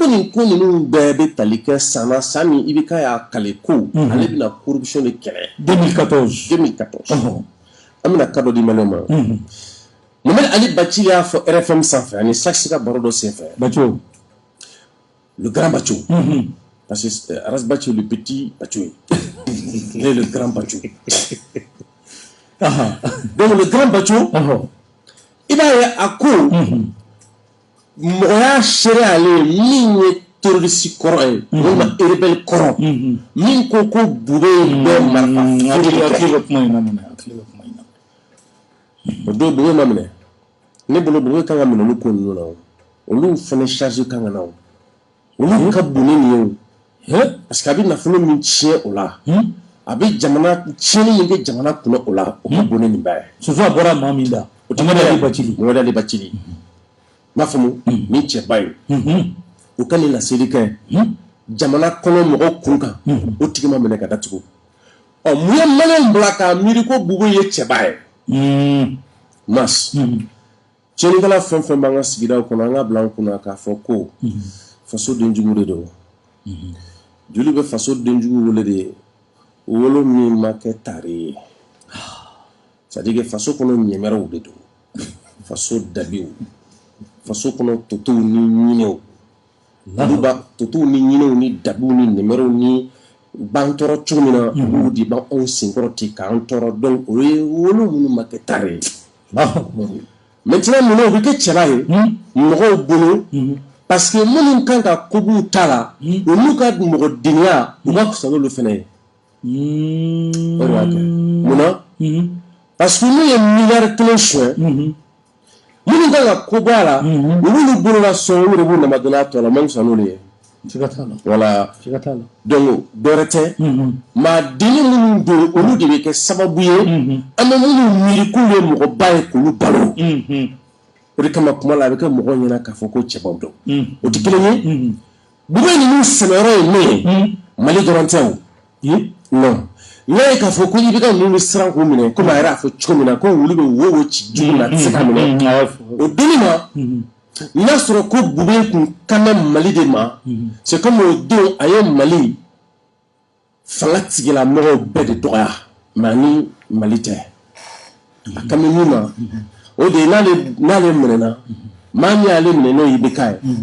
ko nin ko ninnu bɛɛ bɛ tali kɛ sanni IBK y'a kale ko ale bɛna corruption de kɛlɛ 2014 an bɛna cas dɔ di Maliyɛnw ma Mohamed Ali Bathily y'a fɔ RFM sanfɛ ani Saxe ka baro dɔ senfɛ Bathio le grand Bathio parce que Aras Bathio le petit Bathio il est le grand Bathio donc le grand Bathio il b'a ye a ko mɔgɔ y'a seere ale min ye terroriste kɔrɔ ye walima rebelle kɔrɔ min ko ko Bube bɛ o don Bube ma minɛ ne bolo Bube kan ka minɛ olu ko ninnu na olu fana charge kan ka na olu ka bon ni nin ye parce que a bɛ nafolo min tiɲɛ o la a bɛ jamana tiɲɛni min kɛ jamana kunna o la o ka bon ni nin bɛɛ ye soso a bɔra maa min da o tɛ Mohamed Ali Bathily m'a faamu min cɛba ye o ka nin laseli kɛ jamana kɔnɔ mɔgɔw kun kan o tigi ma minɛ ka datugu mun ye Maliyɛnw bila k'a miiri ko Bube ye cɛba ye mas tiɲɛnikɛla fɛn fɛn b'an ka sigidaw kɔnɔ an ka bila an kunna k'a fɔ ko faso denjugu de don joli bɛ faso denjugu wele de wolo min ma kɛ tare ye c'est à dire que faso kɔnɔ ɲɛmɛrɛw de don faso dabiw faso kɔnɔ totow ni ɲinɛw oluba totow ni ɲinɛw ni dabiw ni ɲɛmɛrɛw ni b'an tɔɔrɔ cogo min na olu de b'anw senkɔrɔ ten k'an tɔɔrɔ donc o ye wolo minnu ma kɛ tare ye maintenant minnu o bɛ kɛ cɛba ye mɔgɔw bolo parce que minnu kan ka ko b'u ta la olu ka mɔgɔdenya u ka fisa n'olu fana ye o de b'a kɛ munna parce que n'u ye miliyari 1 suɲɛ minnu kan ka ko bɔ a la olu bolola sɔn olu de b'u namadonna tɔ la man fisa n'olu ye voilà donc dɔwɛrɛ tɛ maa denni minnu don olu de bɛ kɛ sababu ye an bɛ minnu miiri k'u ye mɔgɔba ye k'olu balo o de kama kuma la a bɛ kɛ mɔgɔw ɲɛna k'a fɔ ko cɛbaw don o tɛ kelen ye Bube ninnu sɛnɛyɔrɔ ye min ye Mali dɔrɔn tɛ o non n'a ye k'a fɔ ko IBK ninnu bɛ siran k'u minɛ komi a yɛrɛ y'a fɔ cogo min na ko wulu bɛ wo ci jugu la a tɛ se k'a minɛ o donni ma n'a sɔrɔ ko Bube kun kan bɛ Mali de ma c'est comme o don a ye Mali fanga tigilamɔgɔw bɛɛ de dɔgɔya mais ni Mali tɛ a kan bɛ min ma o de ye n'ale minɛna maa min y'ale minɛ n'o ye IBK ye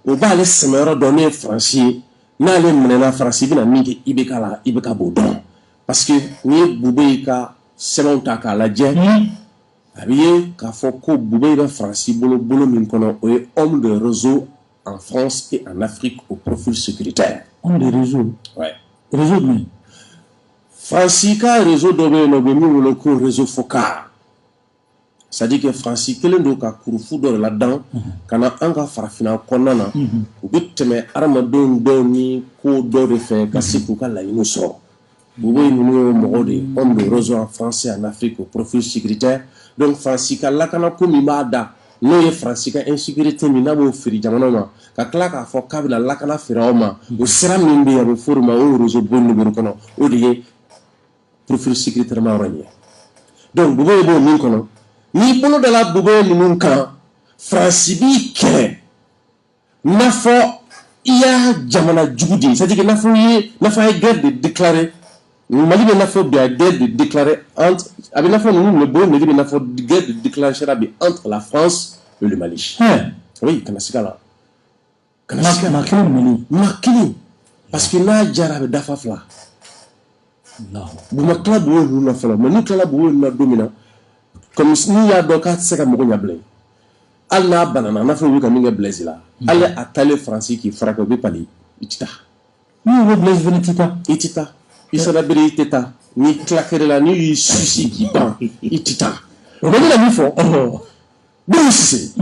o b'ale sɛmɛyɔrɔ dɔn ne ye Faransi ye n'ale minɛna Faransi bɛna min kɛ IBK la IBK b'o dɔn parce que n'i ye Bube yi ka sɛbɛnw ta k'a lajɛ a bɛ ye k'a fɔ ko Bube bɛ Faransi bolo min kɔnɔ o ye homme de réseau en France et en Afrique au profil sécuritaire. Homme de réseau. Ouais. Réseau min. Faransi ka réseau dɔ bɛ yen nɔ u bɛ min wele ko réseau Focar. C'est-à-dire que Faransi kelen don ka kurufu dɔ de ladan ka na an ka farafinna kɔnɔna na u bɛ tɛmɛ adamadenw dɔw ni ko dɔw de fɛ ka se k'u ka laɲiniw sɔrɔ. Bube ninnu ye mɔgɔw de homme de réseau en France et en Afrique au profil sécuritaire donc Faransi ka lakanako min b'a da n'o ye Faransi ka insécurité min n'a b'o feere jamanaw ma ka tila k'a fɔ k'a bɛna lakana feere aw ma o sira min bɛ yen a bɛ f'o de ma o réseau bon numéro kɔnɔ o de ye profil sécuritaire ma yɔrɔ in ye donc Bube b'o min kɔnɔ n'i bolo dala Bube ninnu kan Faransi b'i kɛlɛ n'a fɔ i y'a jamana jugu de ye c'est-à-dire que n'a fɔ a ye guerre de déclarer Mali bɛ n'a fɔ bi a guerre de déclarer entre a bɛ n'a fɔ ninnu Bube Mali bɛ n'a fɔ guerre de déclaration bi entre la France et le Mali. Oui kana siga la. Kana siga ma kelen parce que n'a jara a bɛ dafa fila. Buma kila Bube ninnu na fɔlɔ mais n'u kilala Bube ninnu na don min na comme n'u y'a dɔn k'a tɛ se ka mɔgɔ ɲɛ bilen hali n'a banana n'a fɔ u bɛ ka min kɛ Blaise la hali a taalen Faransi k'i furakɛ u bɛ pali i tɛ taa. N'u bɛ Blaise fana i tɛ taa. Issa Dabiri i tɛ taa n'i kilakɛrɛ la n'i y'i susi k'i ban i tɛ taa. O bɛ na min fɔ Bubu Sise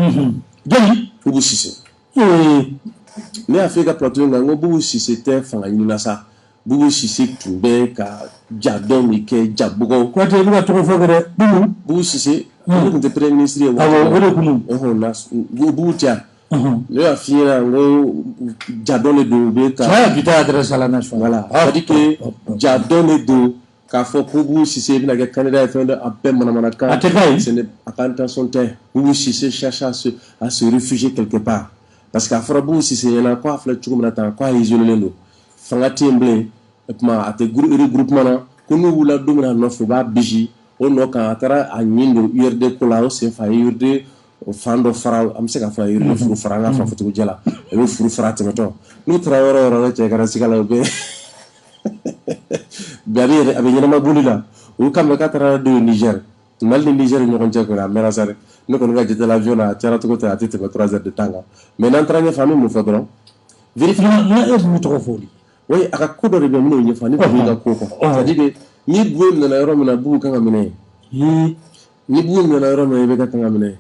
jɔnni Bubu Sise ne y'a fɔ i ka plateau kan n ko Bubu Sise tɛ fanga ɲini na sa Bubu Sise tun bɛ ka ja dɔn min kɛ jabɔgɔw. Kɔrɔtɛ i bɛ ka tɔgɔ fɔ kɛ Bubu Sise olu tun tɛ premier ministre ye. Awɔ o de kun don. Bubu tɛ ne y'a f'i ɲɛna n ko ja dɔn de don u bɛ ka. Bi taa adresse à la nation. Voilà c'est-à-dire que ja dɔn de don k'a fɔ ko Bubu Sise bɛna kɛ candidat ye fɛn dɔ a bɛɛ manamanakan. A tɛ k'a ye. A ka intention tɛ. Bubu Sise cherche à se réfugier quelque part parce que afrabu si c'est na quoi fla tchugum na tan quoi isolé ndo fanga temble ma ate regroupement na ko nu wula dumina no fo ba biji o no kan atara a nyindo URD ko la o se fa URD o fando fara am se ka fa URD furu fara nga fa futu jela e be furu fara temeto nu traworo ro che gara sigala be bari abi nyama bulila o kam ka tara de Niger mal de Niger ñu ko jekko la mera sare no ko nga jete l'avion na tara to ko ta tete 3 heures de temps mais n'entraîner famille mu fa bro vérifier na e mu to foli oui aka ko do be mu ñu fa ni ko ga ko ko c'est-à-dire ni buum na yoro mina bu kan amine ni buum na yoro mina be ka kan amine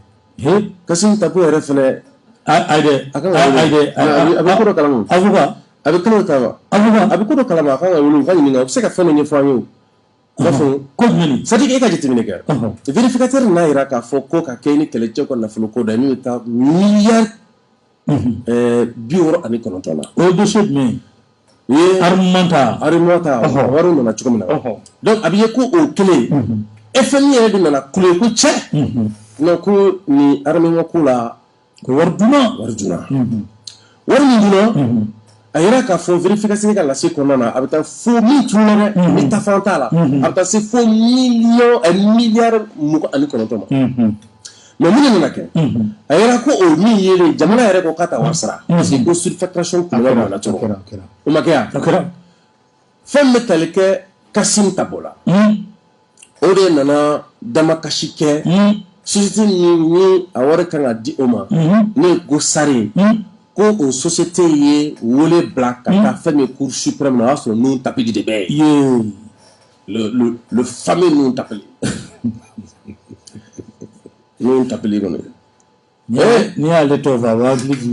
kasim tapu yere fene ayde abi ko do kalamu avuga abi ko tawa abi ko do kalamu kan wulu kan ni nga se ka fene ni fa ñu ko meni c'est-à-dire ka jete mineka vérificateur na ira ka fo ko ka kayni kele ko na fulu ko da ni ta milliard bioro ani konontona o do shit me armanta waru na chukumina donc abiye ko o kele FMI e dina na kule ko che no ko ni arme ko la ko warduna waru ni dina ayira ka fo vérification ka la se konana abita fo mi tunere mi ta fantala abita se fo million et milliard mu ko ani konontoma mais mun na ke ayira ko o mi yele jamana yere ko kata wasra c'est ko surfacturation ko na to o makia femme metalike kasim tabola o de nana dama kashike société ni awore kan adi oma ne go sare ko o société ye wole black ka femme cour suprême na so nous tapis de bé le fameux nous tapis nous tapis non ni ale to va ligi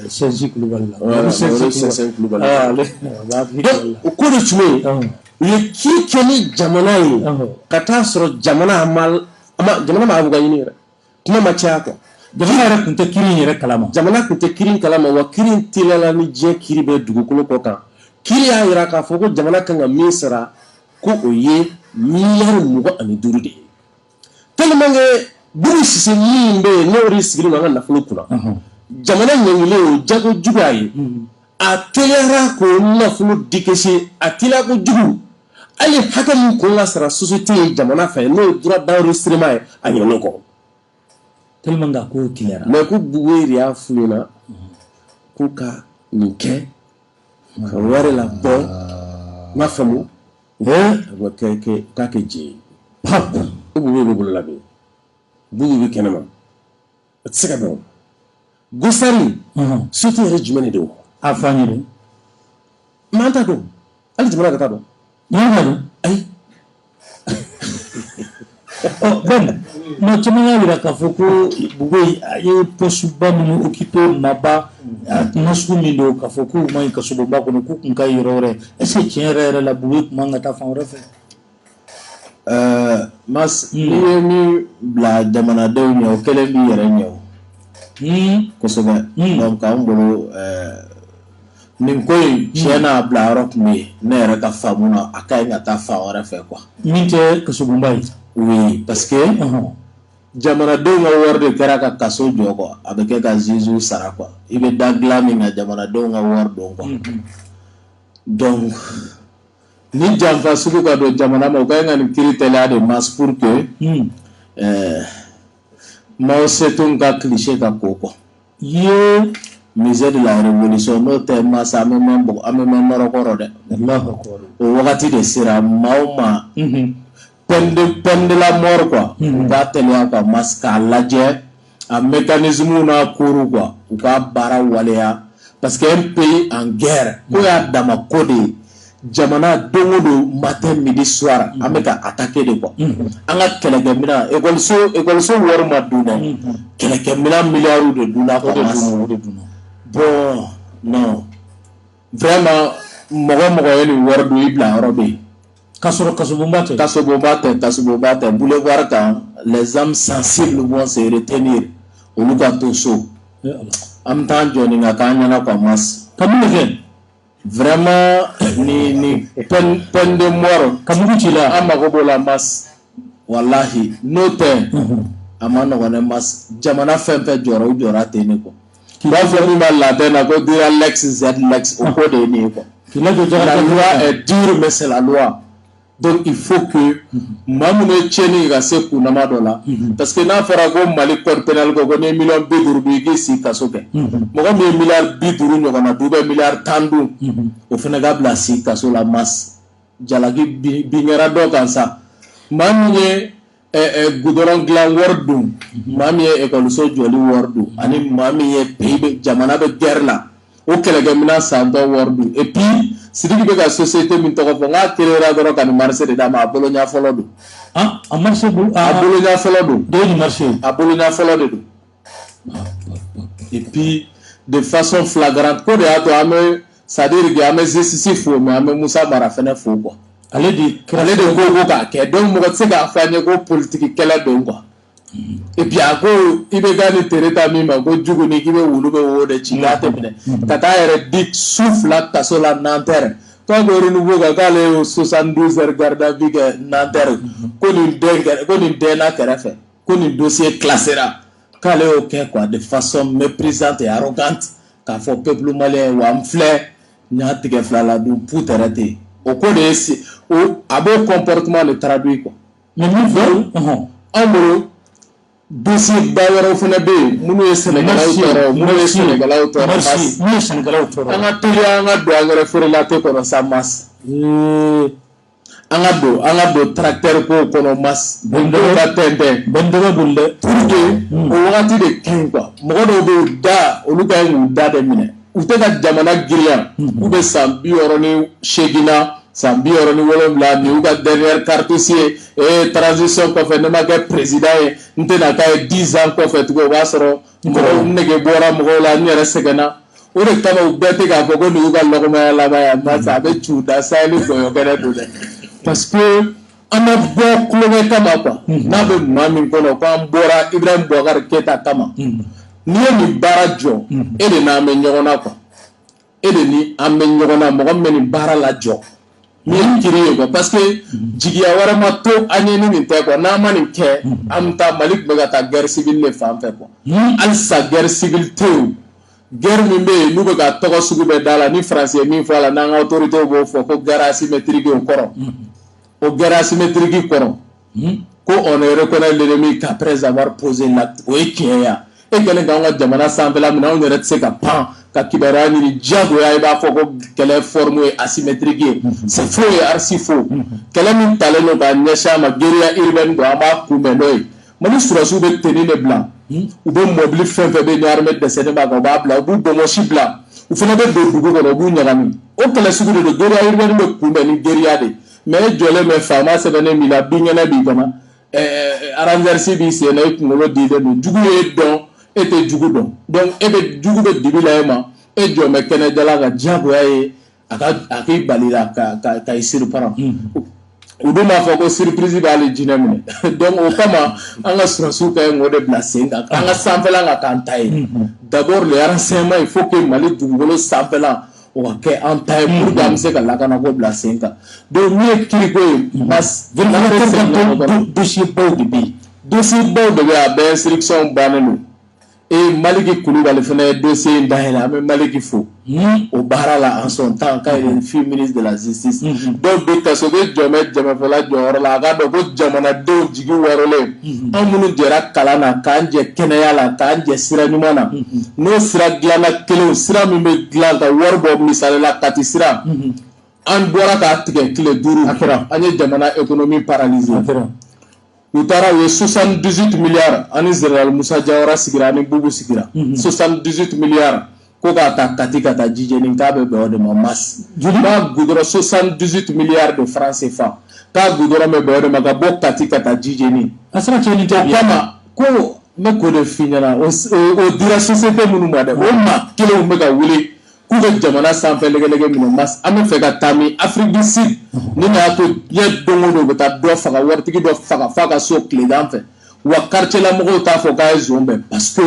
sensi global la sensi global o ko de chumé le ki keni jamana yi kata soro jamana amal ama jamana ma abuga yini kuma ma cha ko jamana ra kunte kirin yere kalama jamana kunte kirin kalama wa kirin tilala ni je kiri be dugukolo ko kan kiri ya ira ka foko jamana kan ga misra ko oye miliyar mugo ani durude tellement que buru sise yimbe no risigiri nga na fulu kuna jamana nyangile o jago jugayi a telera ko na fulu dikesi a tila ko jugu ali hakam ko la sara société jamana fa no droit d'enregistrement a nyono ko tellement nga ko tilera mais ko buweri a fuluna ko ka nike ka ware la bon ma famu wa ke ka ke je pap ko buweri bulu la bi bugu bi kenema tsika do gusari soto rejumene do afani do manta do ali jumana ka do yanga do ay bon no chimanga wira ka foko bugu ye posuba mu occupé maba nasku mi do ka foko mai ka subo ba ko ku kun kai rore est-ce que tiere la bugu manga ta fa refe mas ni bla jamana dew ñew kele bi yere ñew ko soba donc am bolo nin koy chena bla rok mi nere ka famuna akay nga ta fa ora fe quoi minte ko subu mbay oui parce que jamana dew nga worde kera ka kaso jogo abeke ka zizu sara quoi ibe dagla mi nga jamana dew nga wordo quoi donc ni jamfa sugu ka do jamana ma ko ngani kiritela de mas pour que Mao Zedong ka cliché ka koko ye musée de la révolution no te masa amembo maroko de Allahu akbar o wakati de sira mauma pende la mort quoi ba tellement quoi maska laje un mécanisme na kuru quoi ou ka bara walea parce que un pays en guerre ko ya dama kode jamana dongo matin midi soir ameka attaquer de quoi anga keleke mina école so war ma duna keleke mina milliards de duna ko de duna bon non vraiment mogo yeli war du ibla robe kaso bombate boulevard kan les âmes sensibles vont se retenir au luka toso am tan joni nga kanya kwa mas kamune vraiment ni pen de mort kamuguchi la amago bola mas wallahi no te amano wane mas jamana fempe jora tene ko qui va faire une maladie, à cause de Lex Z, Lex, au cours des niveaux. La loi est dure, mais c'est la loi. Donc il faut que Mamoune Tcheni Gasse Kunamadola, parce que n'a pas à Mali code pénal, qu'on est million bidourbigi si Kasoke. Moi, mes milliards bidourou, on a 2 milliards tandou, au Fenagab si Kaso la masse. Jalagi Bingera Dokansa. Mamie Goudoran Glan Wardou, Mamie Ekoluso Joli Wardou, Ani Mamie Pays Jamana de Gerla, au Kelagamina Santo Wardou. Et puis, si tu veux que la société m'interrompe, tu vas te faire marché de dama à Bologna Follodo. Ah, à marché à Bologna Follodo. De marché. À Bologna Follodo. Et puis, de façon flagrante, quand tu as c'est-à-dire qu'il y a mes exercices faux, mais Moussa Barafene faux quoi. Allez de Gogoka, qui est donc mon conseil à faire une politique qu'elle a donc quoi. Et puis à quoi il veut gagner Tereta Mima, go Djougoni qui veut ou de Chigate, Tata est dit souffle la Tassola Nanterre. Quand vous renouvelez Gagale au 72 heures garde à vie Nanterre, qu'on une déna qu'elle fait, qu'on une dossier classé là, qu'elle est ok quoi, de façon méprisante et arrogante, qu'a fait peuple malais ou un flair. N'a tige flala du pour t'arrêter au cours de ce à bon comportement le traduit quoi mais nous voulons en gros dossier d'ailleurs au fond de nous les Sénégalais autour merci nous Sénégalais autour on a tout on a doit référer la tête pour sa masse on a do tracteur pour qu'on masse bende bulle pour que au wati de king quoi mo do da o lu ga da de mine ou te ka jamana giriya ou be sambi oroni shegina sambi oroni wolomla ni ou ka dernière cartouche et transition ko fe ne ma ke président e nte na ka 10 ans ko fe tugo ba soro ko nege bora mo la ni re segana o de tama u bete ka ko ni u ka logoma la ba ya ma sa be chuda sali ko yo kere do de parce que ana bo kloge kama quoi na be mami ko no ko bora Ibrahim Boubacar Keita kama ni ni barajo e de na me nyogona quoi e de ni ame nyogona mo ngam ni bara la jo ni kiri ko parce que jigiya wara ma to anyeni ni te ko na mani ke amta malik be ta guerre civile le fam fe ko al sa guerre civile te guerre mi be nu be ga to sugu be dala ni français mi fala na autorité bo fo ko guerre asymétrique o koro o guerre asymétrique koro ko on reconnaît l'ennemi qu'après avoir posé l'acte o ekiya et que les gens jamana sanfela mina on yɛrɛ tɛ se ka pan ka kibaruya ɲini diyagoya i b'a fɔ ko kɛlɛ forme ye asymétrique ye c'est faux et archi faux kɛlɛ min talen don ka ɲɛsin a ma guérilla urbaine don an b'a kunbɛn n'o ye mali surasiw bɛ tenue de bila u bɛ mɔbili fɛn fɛn bɛ ni armée dɛsɛlen b'a kan u b'a bila u b'u bɔnbɔnsi bila u fana bɛ don dugu kɔnɔ u b'u ɲagami o kɛlɛ sugu de don guérilla urbaine bɛ kunbɛn ni guérilla de mais e jɔlen bɛ faama sɛbɛnnen min na binkɛnɛ b'i kɔnɔ renversi b'i sen na i kunkolo dilen don jugu ye dɔn e tɛ jugu dɔn donc e bɛ jugu bɛ dibi la e ma e jɔ bɛ kɛnɛjala ka diyagoya ye a k'i bali la ka i siriparan o dun b'a fɔ ko surprise b'ale jinɛ minɛ donc o kama an ka sɔrɔsiw ka ɲi k'o de bila sen kan an ka sanfɛla ka k'an ta ye d'abord le renseignement il faut que mali dugukolo sanfɛla o ka kɛ an ta ye pour que an bɛ se ka lakana ko bila sen kan donc min ye kiriko ye parce que dossier baw de bɛ yen dossier baw de bɛ yen a bɛɛ instruction bannen don. Et Maliki Koulibaly fana dossier d'Ahela, mais Maliki Fou. Au Barala en son temps, quand il fut ministre de la Justice. Donc, de Kassobe, Djamé, Djamefola, Djorla, Gado, Djamana, Do, Djigi Warole. On nous dira Kalana, Kanje, Kenayala, Kanje, Sira Numana. No Sira Glana Kelo, Sira Mime Glanta, Warbo, Misalela, Katisira. En Boraka, Kile Duru, Anye Djamana, économie paralysée. Utara ye 78 milliards en Israël Moussa Diawara sigira ni Boubou sigira 78 milliards ko ka ta kati ka ta jijeni ka be de ma masse ba gudoro 78 milliards de francs CFA ka gudoro me be de ma ka bo kati ka ta jijeni asra cheni ta kama ko me ko de finyana o dira société munu ma de o ma kilo me ka wuli ku be jamana sanfɛ lɛgɛlɛgɛ minnu mas an bɛ fɛ ka taa min Afrique du Sud ni na to diɲɛ don o don u bɛ taa dɔ faga waritigi dɔ faga f'a ka so tilegan fɛ wa quartier la mɔgɔw t'a fɔ k'a ye zon bɛɛ parce que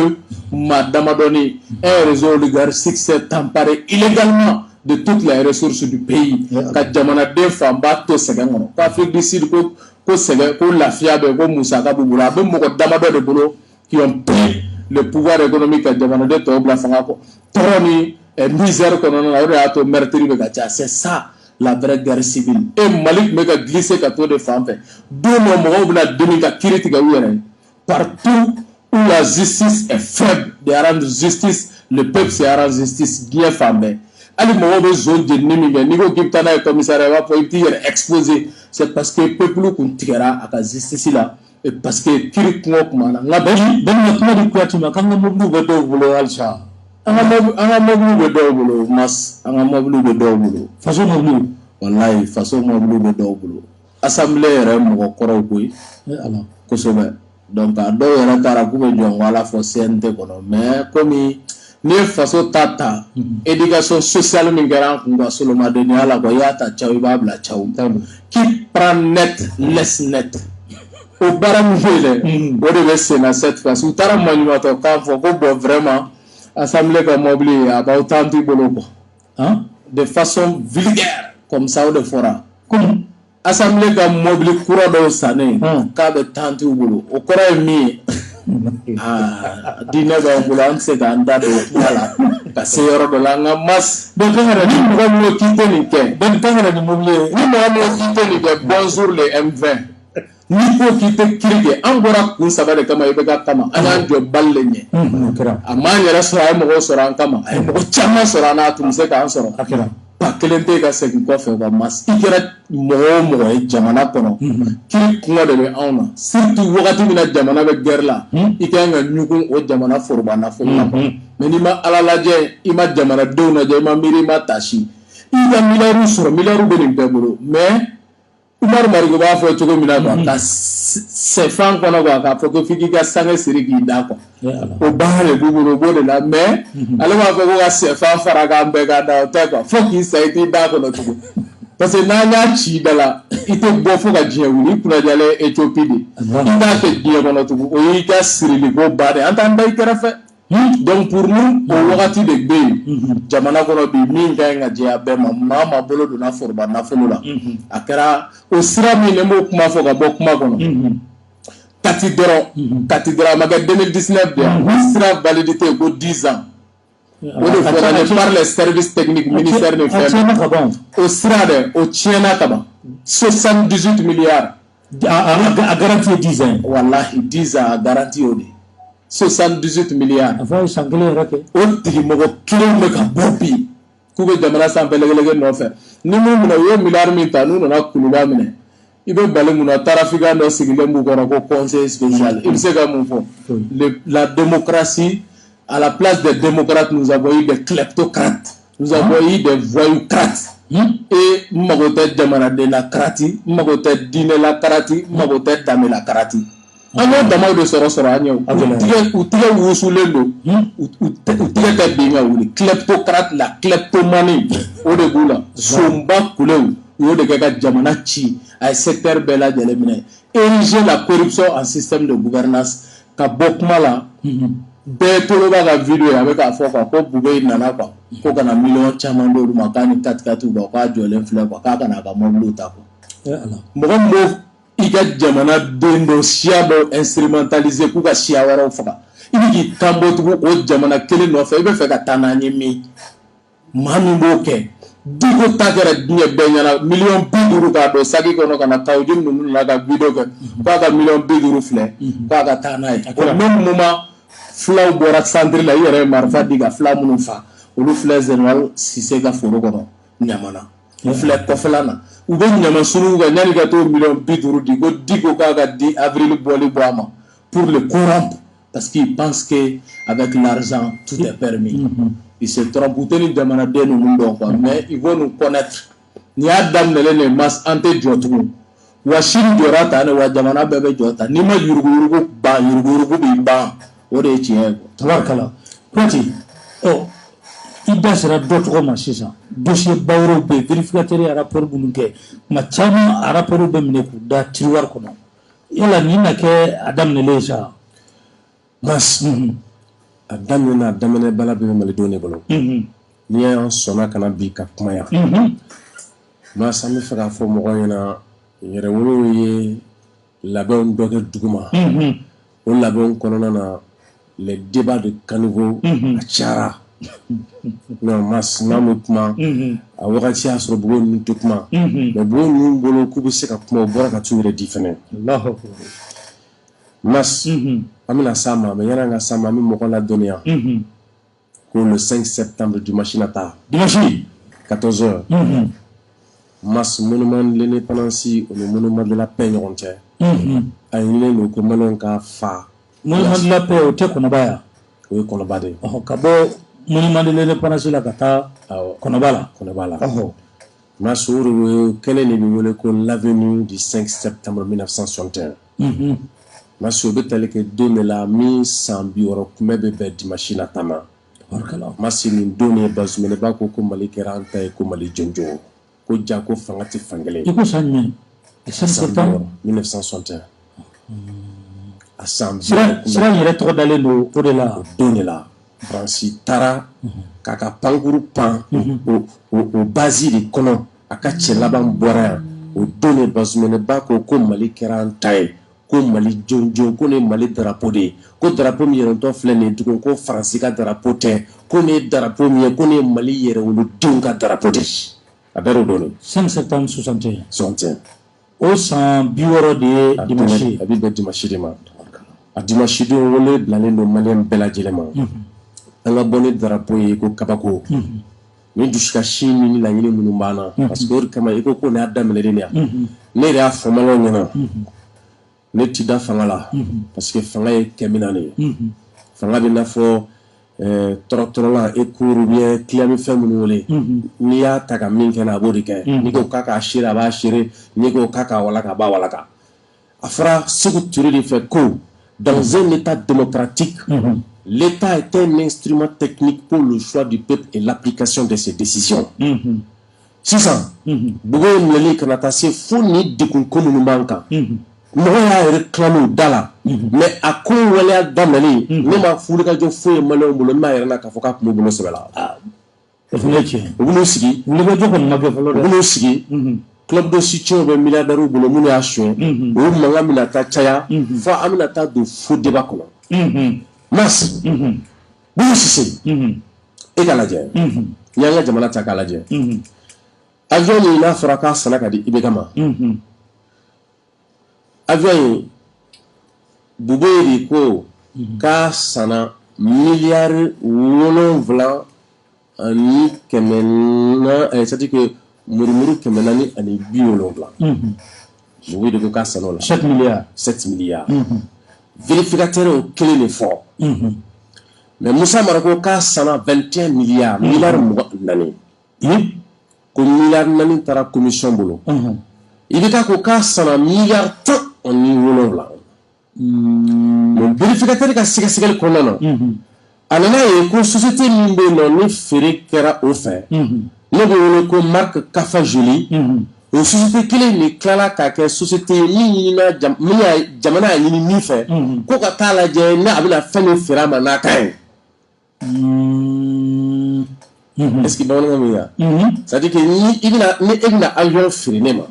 maa damadɔni un réseau oligarchique s'est emparé illégalement de toutes les ressources du pays ka jamanaden fanba to sɛgɛn kɔnɔ ko Afrique du Sud ko sɛgɛn ko lafiya bɛ ko musaka b'u bolo a bɛ mɔgɔ damadɔ de bolo qui ont pris le pouvoir économique à jamana de to bla fanga ko toroni misère ko non la ato meurtre be gacha c'est ça la vraie guerre civile et Malik me ga glisser ka to de femme do mo mo bla demi ka critique ga wéré partout où la justice est faible de rendre justice le peuple se rend justice bien femme ali mo be zone de nimi ga ni ko kiptana e commissariat va politique exposé c'est parce que peuple ku tigara aka justice là et parce que kiri kungo kumana nga ben kuma di kwatima kan nga moblu be do bulo alsa anga moblu be do bulo mas anga moblu be do bulo façon moblu wallahi façon moblu be do bulo assemblée yɛrɛ mɔgɔ kɔrɔw koyi ala kosɛbɛ donc a dɔw yɛrɛ taara k'u bɛ jɔn wala fɔ CNT kɔnɔ mais comme ni ye faso ta éducation sociale min kɛra an kun ka solomadenya la quoi i y'a ta caw i b'a bila caw qui prend net laisse net o baara min bɛ yen dɛ o de bɛ sen na cette fois u taara maɲumatɔ kan fɔ ko bon vraiment assemblée ka mobili a b'aw temps t'i bolo quoi de façon vulgaire comme ça o de fɔra comme assemblée ka mobili kura dɔw sannen k'a bɛ temps t'u bolo o kɔrɔ ye min ye diinɛ b'an bolo an tɛ se k'an da don o kuma la ka se yɔrɔ dɔ la an ka mas donc kan yɛrɛ ni mɔgɔ min ko k'i tɛ nin kɛ donc kan yɛrɛ ni mobili ni mɔgɔ min ko k'i tɛ nin kɛ bonjour le M20 n'i ko k'i tɛ kiri kɛ an bɔra kun saba de kama i bɛ ka kama an y'an jɔ bali le ɲɛ a m'an yɛrɛ sɔrɔ a ye mɔgɔw sɔrɔ an kama a ye mɔgɔ caman sɔrɔ an na a tun bɛ se k'an sɔrɔ ba kelen tɛ ka segin kɔfɛ ka mas i kɛra mɔgɔ o mɔgɔ ye jamana kɔnɔ kiri kungo de bɛ anw na surtout wagati min na jamana bɛ guerre la i kan ka ɲugun o jamana foroba nafolo la mais n'i ma ala lajɛ i ma jamanadenw lajɛ i ma miiri i ma tasi i ka miliyariw sɔrɔ miliyariw bɛ nin bɛɛ bolo mais Umar Marigo b'a fɔ cogo min na quoi ka sɛfan kɔnɔ quoi k'a fɔ ko f'i k'i ka sange siri k'i da quoi o baara de b'u bolo o b'o de la mais ale b'a fɔ ko ka sɛfan fara k'an bɛɛ ka da o tɛ quoi fo k'i sa i t'i da kɔnɔ tugun parce que n'an y'a ci da la i tɛ bɔ fo ka diɲɛ wuli i kunnajalen Éthiopie de i b'a kɛ diɲɛ kɔnɔ tugun o y'i ka sirili ko ba de an t'an da i kɛrɛfɛ donc pour nous o wagati de bɛ yen jamana kɔnɔ bi min ka ɲi ka jɛ a bɛɛ ma maa ma bolo donna foroba nafolo la a kɛra o sira min ne m'o kuma fɔ ka bɔ kuma kɔnɔ kati dɔrɔn a ma kɛ 2019 de yan o sira validité ko 10 ans o de fɔra ne par les services techniques ministère de fɛn o sira dɛ o tiɲɛna ka ban 78 milliards a garantie 10 ans wallahi 10 ans a garantie o de 78 milliards. Enfin, ils sont clairs, o tigi mɔgɔ kelen bɛ ka bɔ bi k'u bɛ jamana sanfɛ lɛgɛlɛgɛ nɔfɛ ni mun minɛ u ye miliyari min ta n'u nana kuluba minɛ i bɛ bali mun na tarafikan dɔ sigilen b'u kɔrɔ ko conseil spécial i bɛ se ka mun fɔ la démocratie à la place des démocrates nous avons eu des kleptocrates nous avons eu des voyoucrates et n mago tɛ jamanaden la karati n mago tɛ diinɛ la karati n mago tɛ danbe la karati. An y'o damaw de sɔrɔ an ye u tigɛ wusulen don u tigɛ tɛ bin ka wuli kleptocrate la kleptomanie o de b'u la sonba kulew u y'o de kɛ ka jamana ci a ye secteur bɛɛ lajɛlen minɛ ériger la corruption en système de gouvernance ka bɔ kuma la bɛɛ tolo b'a ka video ye a bɛ k'a fɔ quoi ko Bube nana quoi ko kana miliyɔn caman d'olu ma k'a ni katikatiw bɔ k'a jɔlen filɛ quoi k'a kana a ka mobiliw ta quoi mɔgɔ min b'o i ka jamana den dɔ siya dɔ instrumentaliser k'u ka siya wɛrɛw faga i bɛ k'i kan bɔ tugun o jamana kelen nɔfɛ i bɛ fɛ ka taa n'an ye min maa min b'o kɛ Diko ta kɛra diɲɛ bɛɛ ɲɛna miliyɔn 50 k'a don saki kɔnɔ ka na Kaoji ninnu na ka video kɛ k'a ka miliyɔn 50 filɛ k'a ka taa n'a ye o même moment fulaw bɔra centre la i yɛrɛ ye marifa di ka fula minnu fa olu filɛ Général Cissé ka foro kɔnɔ Ɲamana u filɛ kɔfɛla na u bɛ ɲama sunugu kan yanni ka t'o miliyɔn 50 di ko Diko k'a ka di avril bɔli bɔ a ma pour le corrompre parce qu'il pense que avec l'argent tout est permis il se trompe u tɛ ni jamanaden ninnu dɔn quoi mais il faut nous connaître n'i y'a daminɛlen de mas an tɛ jɔ tugun wa sini jɔra tan de wa jamana bɛɛ bɛ jɔ tan n'i ma yuruguyurugu ban yuruguyurugu b'i ban o de ye tiɲɛ ye quoi. Tabarikala Kɔnti i da sera dɔ tɔgɔ ma sisan dossier ba wɛrɛw bɛ yen vérificateur ye rapport minnu kɛ tuma caman a rapport bɛ minɛ k'u da tiroir kɔnɔ yala nin na kɛ a daminɛlen sa mas a daminɛ bala bɛ malidenw de bolo n'i y'an sɔnna kana bi ka kuma yan mas an bɛ fɛ k'a fɔ mɔgɔw ɲɛna yɛrɛwolow ye labɛnw dɔ kɛ duguma o labɛnw kɔnɔna na les débats de caniveau à Tchara. Non, mas namu kuma a wakati a sɔrɔ bugo ninnu tɛ kuma mais bugo ninnu bolo k'u bɛ se ka kuma o bɔra ka t'u yɛrɛ di fɛnɛ mas an bɛna s'a ma mais yan'an ka s'a ma an bɛ mɔgɔ ladɔnniya ko le 5 septembre dimanche nata 14h mas monument de l'indépendance o ni monument de la paix ɲɔgɔn cɛ a ɲinilen don ko maliyɛnw ka fa monument de la paix o tɛ Kɔnɔba yan o ye Kɔnɔba de ye ka bɔ monument de l'indépendance la ka taa Kɔnɔba la mas o de kɛnɛ de bɛ wele ko l'avenue du 5 septembre 1961 mas o bɛ tali kɛ don de la min san 60 kunbɛ bɛ bɛn dimanche nata ma mas nin don de Bazumele b'a ko Mali kɛra an ta ye ko Mali jɔnjɔn ko ja ko fanga tɛ fankelen i ko san jumɛn 1961 a san sira yɛrɛ tɔgɔ dalen don o de la o don de la Faransi taara k'a ka pankuru pan o base de kɔnɔ a ka cɛ laban bɔra yan o don de Bazumele b'a ko Mali kɛra an ta ye ko Mali jɔnjɔn ko ne Mali drapeau de ye ko drapeau min yɛrɛntɔ filɛ nin ye tugun ko Faransi ka drapeau tɛ ko ne ye drapeau min ye ko ne ye Mali yɛrɛwolodenw ka drapeau de ye a bɛɛ y'o don de 5 septembre 61 o san 60 de ye dimanche a bɛ bɛn dimanche de ma a dimanche don wele bilalen don maliyɛn bɛɛ lajɛlen ma an ka bɔ ni drapeau ye ko kabako ni dusukasi ni laɲini minnu b'an na parce que o de kama i ko ne y'a daminɛ de yan ne yɛrɛ y'a fɔ maliyɛnw ɲɛna ne ti da fanga la parce que fanga ye kɛmina de ye fanga bɛ n'a fɔ tɔrɔtɔrɔla ekuru bien client fɛn minnu wele n'i y'a ta ka min kɛ na a b'o de kɛ n'i ko k'a k'a seere a b'a seere n'i ko k'a k'a walaka a b'a walaka a fɔra Sékou Touré de fɛ ko dans un état démocratique l'État est un instrument technique pour le choix du peuple et l'application de ses décisions sisan bugo ye minɛli kana taa se fo ni degun ko minnu b'an kan mɔgɔ y'a yɛrɛ tilal'o da la mais a ko waleya daminɛli ne ma wulikajɔ foyi ye maliyɛnw bolo n b'a yɛrɛ na k'a fɔ k'a tun b'u bolo sɛbɛ la o fana ye tiɲɛ u b'u sigi wulikajɔ kɔni ma kɛ fɔlɔ dɛ u b'u sigi club de soutien bɛ milliardaires bolo minnu y'a suɲɛ o mankan bɛna taa caya fo an bɛna taa don fo débat kɔnɔ mas Bugu Sise e ka lajɛ n'i y'an ka jamana ta k'a lajɛ avion min n'a fɔra k'a sanna ka di IBK ma avion in Bugo de ko k'a sanna miliyari 7 ani kɛmɛ naani c'est-à-dire que murumuru 470 Bugo de ko k'a sanna o la 7 milliards vérificateur kelen de fɔ mais Musa Mara ko k'a sanna 21 milliards miliyari 24 ko miliyari 4 taara commission bolo IBK ko k'a sanna miliyari 10 mais vérificateur ka sɛgɛsɛgɛli kɔnɔna na a nana ye ko société min bɛ yen nɔ ni feere kɛra o fɛ ne bɛ wele ko Marc Kafajoli o société kelen de tilala k'a kɛ société ye min ɲinina jamana y'a ɲini min fɛ ko ka taa lajɛ ni a bɛna fɛn min feere a ma n'a ka ɲi est-ce que bamanankan bɛ yan c'est-à-dire que ni e bɛna avion feere ne ma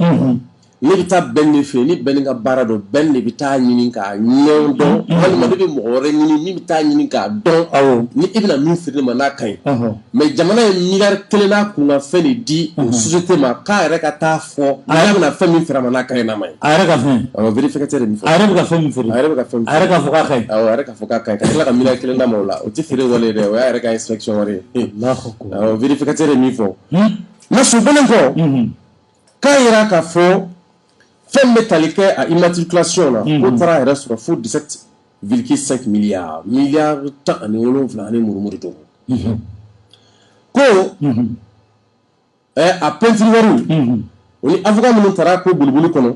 ne bɛ taa bɛn de fɛ ni bɛn ka baara dɔn bɛn de bɛ taa ɲini k'a ɲɛw dɔn walima ne bɛ mɔgɔ wɛrɛ ɲini min bɛ taa ɲini k'a dɔn ni e bɛna min feere ne ma n'a ka ɲi mais jamana ye miliyari 1 n'a kunna fɛn de di o société ma k'a yɛrɛ ka taa fɔ n'a bɛna fɛn min feere a ma n'a ka ɲi n'a ma ɲi a yɛrɛ ka fɛn awɔ vérificateur de min fɔ a yɛrɛ bɛ ka fɛn min feere a yɛrɛ bɛ ka fɛn min a yɛrɛ ka fɔ k'a ka ɲi awɔ a yɛrɛ ka fɔ k'a ka ɲi ka tila ka miliyari 1 d'a ma o la o tɛ feere wale ye dɛ o y'a yɛrɛ ka inspection wari ye awɔ vérificateur de min fɔ mais so bɔlen kɔ k'a yira k'a fɔ fɛn bɛ tali kɛ a immatriculation na ko taara yɛrɛ sɔrɔ fo 17,5 milliards miliyari 17 ani murumuru dɔrɔn ko a peinture wariw o ni avocat minnu taara ko boliboli kɔnɔ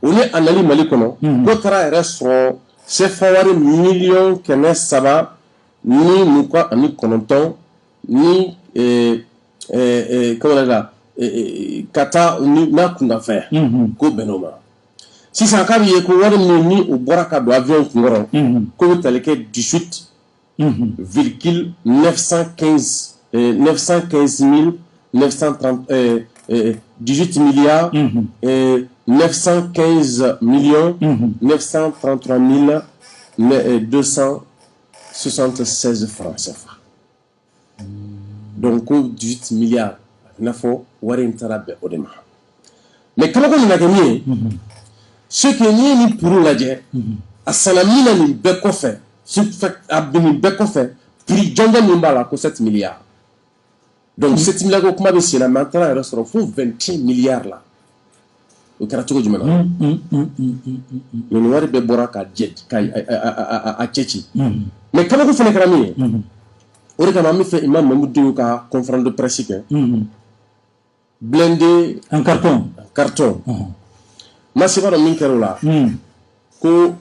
o ni a nali Mali kɔnɔ ko taara yɛrɛ sɔrɔ CFA wari miliyɔn 300 ni 29 ni comment dire ka taa n'a kunkanfɛ ko bɛnn'o ma sisan k'a bɛ ye ko wari min ni o bɔra ka don avion kunkɔrɔ ko bɛ tali kɛ 18 milliards 915 millions 933 200 76 francs CFA. Donc 18 milliards n'a fɔ wari in taara bɛn o de ma. Mais kabako nana kɛ min ye ce que n'i ye nin puru lajɛ a sanna min na nin bɛɛ kɔfɛ a nin bɛɛ kɔfɛ prix jɔnjɔn min b'a la ko 7 milliards. Donc 7 milliards ko kuma bɛ sen na mais an taara yɛrɛ sɔrɔ fo 21 milliards la. O kɛra cogo jumɛn na nin wari bɛɛ bɔra ka cɛci mais kabako fana kɛra min ye o de kama an bɛ fɛ Imam Mamudu ka conférence de presse kɛ blindé en carton ma se b'a dɔn min kɛra o la ko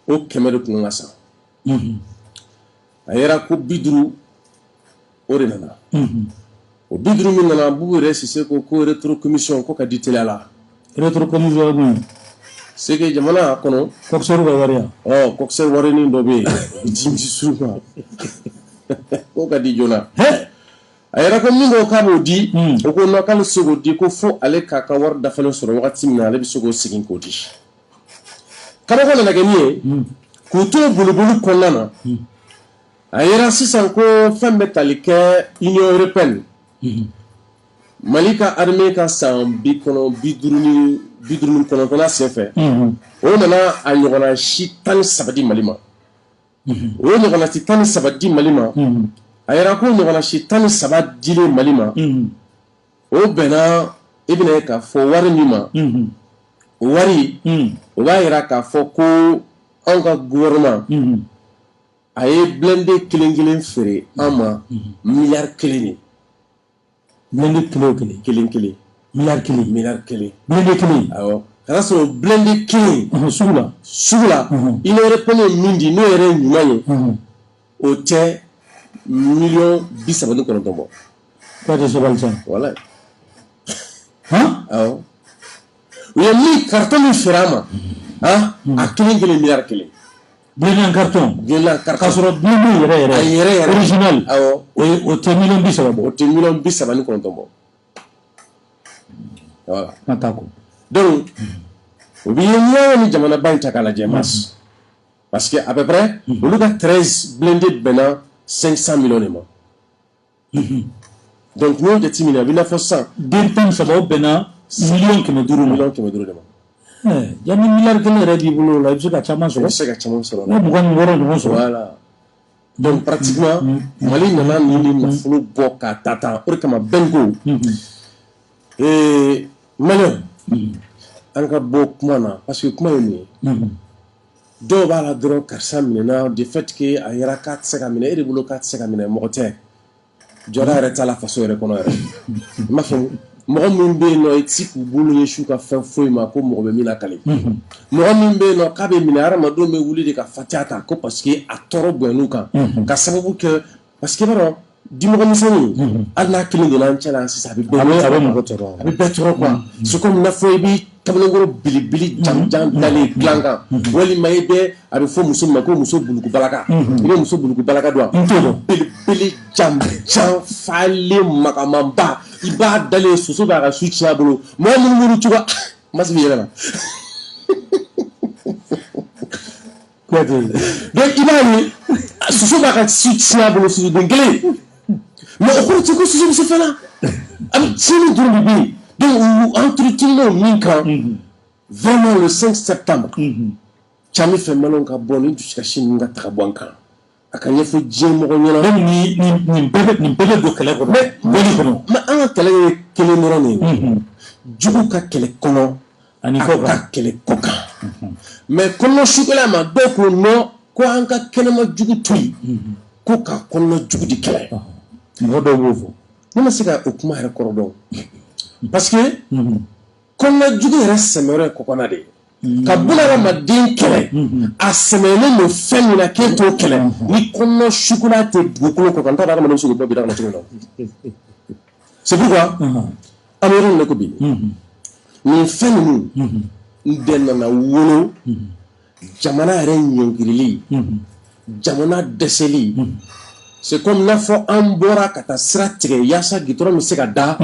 o 100 de tun ka san a yɛrɛ ko 50 o de nana o 50 min nana Bubu yɛrɛ Sise ko rétro commission ko ka di teliya la rétro commission min c'est que jamana kɔnɔ coxeur ka wari coxeur wari nin dɔ bɛ yen jimisi suru kan ko ka di joona a yɛrɛ ko min ko k'a b'o di o ko non k'ale se k'o di ko fo ale k'a ka wari dafalen sɔrɔ wagati min na ale bɛ se k'o segin k'o di kabako nana kɛ min ye k'u to boliboli kɔnɔna na a yɛrɛ sisan ko fɛn bɛ tali kɛ Union européenne Mali ka armée ka san 59 senfɛ o nana a ɲɔgɔnna si 13 di Mali ma o ɲɔgɔnna si 13 di Mali ma a yɛrɛ ko ɲɔgɔnna si 13 dilen Mali ma o bɛnna i bɛna ye k'a fɔ wari min ma o wari o b'a yira k'a fɔ ko anw ka gouvernement a ye blindé kelen feere an ma miliyari 1 blindé kelen miliyari 1 blindé 1 awɔ kana sɔrɔ blindé 1 sugu la Union européenne min di n'o yɛrɛ ye ɲuman ye o tɛ $39 bɔ k'a tɛ sabali sa walayi awɔ u ye min carton min feere an ma a kelen miliyari 1 blindé en carton k'a sɔrɔ blindé yɛrɛ original awɔ o tɛ $30 bɔ o tɛ $39 bɔ voilà an t'a ko donc o bɛ ye ni jamana ba in ta k'a lajɛ mas parce que à peu près olu ka 13 blindé bɛnna 500 millions de ma donc n'o jateminɛ a bɛ n'a fɔ sisan den 13 o bɛnna $1,500,000 de ma yanni miliyari 1 yɛrɛ b'i bolo la i bɛ se ka caman sɔrɔ i bɛ se ka caman sɔrɔ ne 26 ɲɔgɔn sɔrɔ voilà donc pratiquement Mali nana nin nafolo bɔ k'a ta tan o de kama bɛn ko Maliyɛn an ka bɔ kuma na parce que kuma ye nin ye dɔw b'a la dɔrɔn karisa minɛna de fait que a yɛrɛ k'a tɛ se ka minɛ e de bolo k'a tɛ se ka minɛ mɔgɔ tɛ jɔda yɛrɛ t'a la faso yɛrɛ kɔnɔ yɛrɛ i m'a faamu mɔgɔ min bɛ yen nɔ i tɛ se k'u bolo ɲɛsin ka fɛn foyi ma ko mɔgɔ bɛ min lakale mɔgɔ min bɛ yen nɔ k'a bɛ minɛ hadamadenw bɛ wuli de ka fatiya ta ko parce que a tɔɔrɔ bonyann'u kan ka sababu kɛ parce que i b'a dɔn dimɔgɔ misɛnnin hali n'a kelen donna an cɛ la sisan a bɛ bɛɛ tɔɔrɔ quoi c'est comme n'a fɔ i bɛ kamalenkɔrɔ belebele jan dalen dilan kan walima i bɛ a bɛ fɔ muso min ma ko muso buluku balaka i bɛ muso buluku balaka dɔn belebele jan falen magamanba i b'a dalen soso b'a ka su tiɲɛ a bolo mɔgɔ minnu b'olu cogo ma se k'i yɛrɛ la donc i b'a ye soso b'a ka su tiɲɛ a bolo sosoden kelen mais o kɔrɔ tɛ ko soso bɛ se fɛn na a bɛ tiɲɛni dɔrɔn de bɛ yen donc u entretien min kan vraiment le 5 septembre caman fɛ Maliyɛnw ka bɔ ni dusukasi ninnu ka taga bɔ an kan a ka ɲɛfɔ diɲɛ mɔgɔ ɲɛna nin bɛɛ bɛ don kɛlɛ kɔnɔ mais an ka kɛlɛ ye kelen dɔrɔn de ye jugu ka kɛlɛ kɔnɔ ani ka kɛlɛ kɔ kan mais kɔnɔ sukɛla ma dɔw ko non ko an ka kɛnɛma jugu to yen ko ka kɔnɔ jugu de kɛlɛ mɔgɔ dɔw b'o fɔ ne ma se ka o kuma yɛrɛ kɔrɔ dɔn parce que kɔnɔ jugu yɛrɛ sɛmɛyɔrɔ ye kɔkɔna de ye ka bunadamaden kɛlɛ a sɛmɛlen don fɛn min na k'e t'o kɛlɛ ni kɔnɔ sukula tɛ dugukolo kɔ kan n t'a dɔn adamaden bɛ se k'o bɔ bi da kɔnɔ cogo min na c'est pourquoi an bɛ yɔrɔ min na ko bi nin fɛn ninnu n de nana wolo jamana yɛrɛ ɲɔngirili jamana dɛsɛli c'est comme n'a fɔ an bɔra ka taa sira tigɛ yaasa gitɔrɔn bɛ se ka da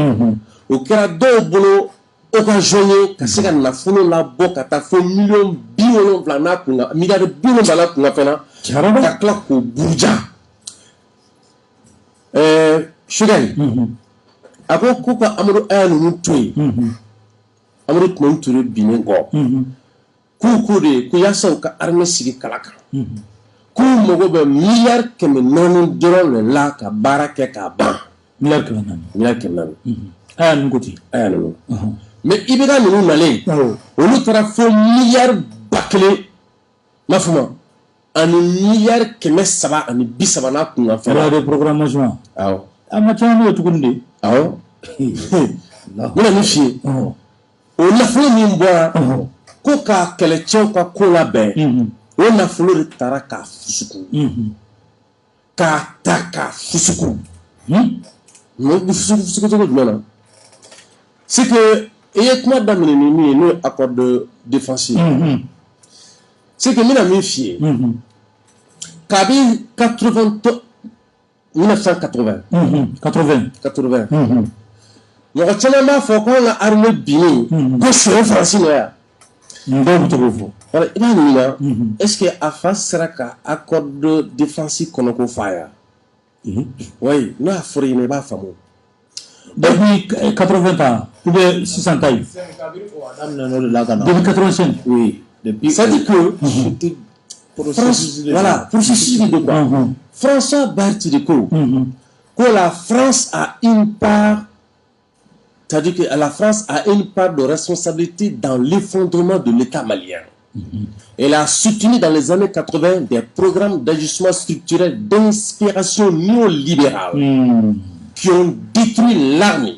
o kɛra dɔw bolo occasion ye ka se ka nafolo labɔ ka taa fo miliyɔn 70 n'a kunna miliyari 70 n'a kunna fɛnɛ ka tila k'o buruja Sugari a ko ka Amadu aya ninnu to yen Amadu tun bɛ Ture binnen kɔ k'u de ko yaasa u ka armée sigi kala kan k'u mago bɛ miliyari 400 dɔrɔn de la ka baara kɛ k'a ban miliyari 400 aya ninnu ko ten aya ninnu mais IBK ninnu nalen olu taara fo miliyari 1000 n'a fɔ ma ani miliyari 330 n'a kun ka fɛn de programmation awɔ a ma caman n'o tuguni de awɔ n bɛna min f'i ye o nafolo min bɔra ko ka kɛlɛcɛw ka ko labɛn o nafolo de taara k'a fusuku k'a ta k'a fusuku fusuku cogo jumɛn na c'est que i ye kuma daminɛ ni min ye n'o ye accord de défense ye c'est que n bɛna min f'i ye kabi 1980 mɔgɔ caman b'a fɔ ko an ka armée binnen ko sɛbɛn Faransi nɔ yan dɔw bɛ to k'o fɔ i b'a ɲininka est-ce que a fa sera ka accord de défense kɔnɔ ko f'a ye oui n'o y'a fɔra i ɲɛna i b'a faamu depuis 80 ans ou bien 600 ans depuis 85 oui ça dit que France, voilà, processus de quoi François Barthes de quoi que la France a une part, c'est-à-dire que la France a une part de responsabilité dans l'effondrement de l'État malien. Elle a soutenu dans les années 80 des programmes d'ajustement structurel d'inspiration néolibérale qui ont détruit l'armée,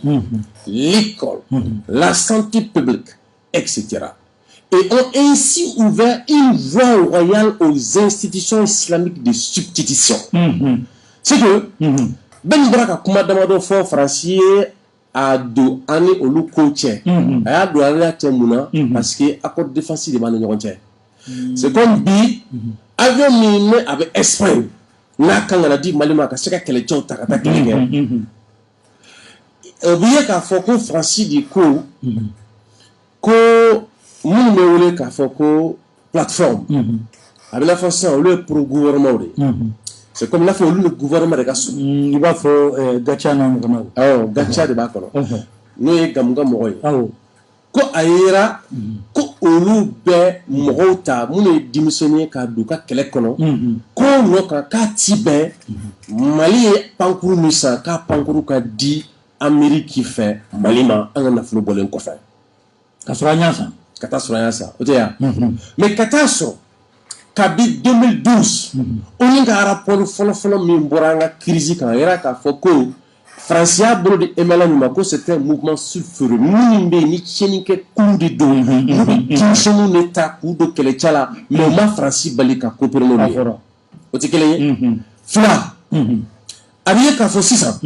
l'école, la santé publique, etc. Et ont ainsi ouvert une voie royale aux institutions islamiques de substitution. C'est que Ben Braka kuma damado fo Français a do ani olu ko cɛ a y'a don ale cɛ mun na parce que accord défensif de b'a ni ɲɔgɔn cɛ c'est comme bi avion min ne a bɛ Espagne n'a kan ka na di Mali ma ka se ka kɛlɛcɛw ta ka taa kɛlɛ kɛ o bɛ ye k'a fɔ ko Français de ko minnu bɛ wele k'a fɔ ko plateforme a bɛ n'a fɔ sisan olu ye pro gouvernement de c'est comme n'a fɔ olu ni gouvernement de ka surun i b'a fɔ Gacha n'a ɲɔgɔnnaw awɔ Gacha de b'a kɔnɔ n'o ye Gamuga mɔgɔ ye ko a yera ko olu bɛ mɔgɔw ta minnu ye denmisɛnnin ye k'a don u ka kɛlɛ kɔnɔ ko nɔ kan k'a ti bɛn Mali ye pankuru min san k'a pankuru ka di Amérique fɛ Mali ma an ka nafolo bɔlen kɔfɛ ka sɔrɔ an y'a san ka taa sɔrɔ an y'a san o tɛ yan mais ka taa sɔrɔ kabi 2012 o ni ka rapport fɔlɔfɔlɔ min bɔra an ka crise kan a yera k'a fɔ ko Faransi y'a bolo di MLA min ma ko c'était un mouvement sulfureux minnu bɛ yen ni tiɲɛnikɛ kulu de don n'u bɛ denmisɛnninw de ta k'u don kɛlɛcɛ la mais u ma Faransi bali ka coopérer n'olu ye o tɛ kelen ye fila a bɛ ye k'a fɔ sisan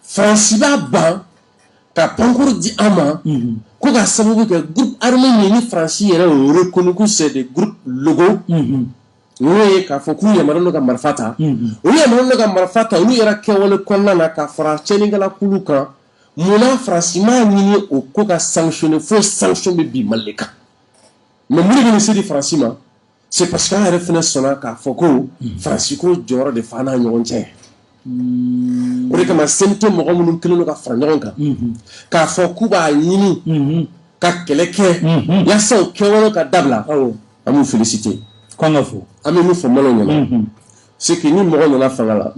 Faransi b'a ban ka pankuru di an ma ko ka sababu kɛ groupe armé min ni Faransi yɛrɛ y'o reconnu que c'est des groupes légaux n'o ye k'a fɔ k'u yamaruyalen don ka marifa ta olu yamaruyalen don ka marifa ta olu yɛrɛ kɛwale kɔnɔna na ka fara tiɲɛnikɛla kulu kan munna Faransi m'a ɲini o ko ka sanctionner fo sanction bɛ bin Mali kan mais mun de bɛ nin se di Faransi ma c'est parce que an yɛrɛ fana sɔnna k'a fɔ ko Faransi ko jɔyɔrɔ de f'an n'a ɲɔgɔn cɛ o de kama CNT mɔgɔ minnu kɛlen don ka fara ɲɔgɔn kan k'a fɔ k'u b'a ɲini ka kɛlɛ kɛ yaasa o kɛwale ka dabila an b'u féliciter k'an ka fɔ an bɛ min fɔ Maliɲɛnw ɲɛna c'est que ni mɔgɔ nana fanga la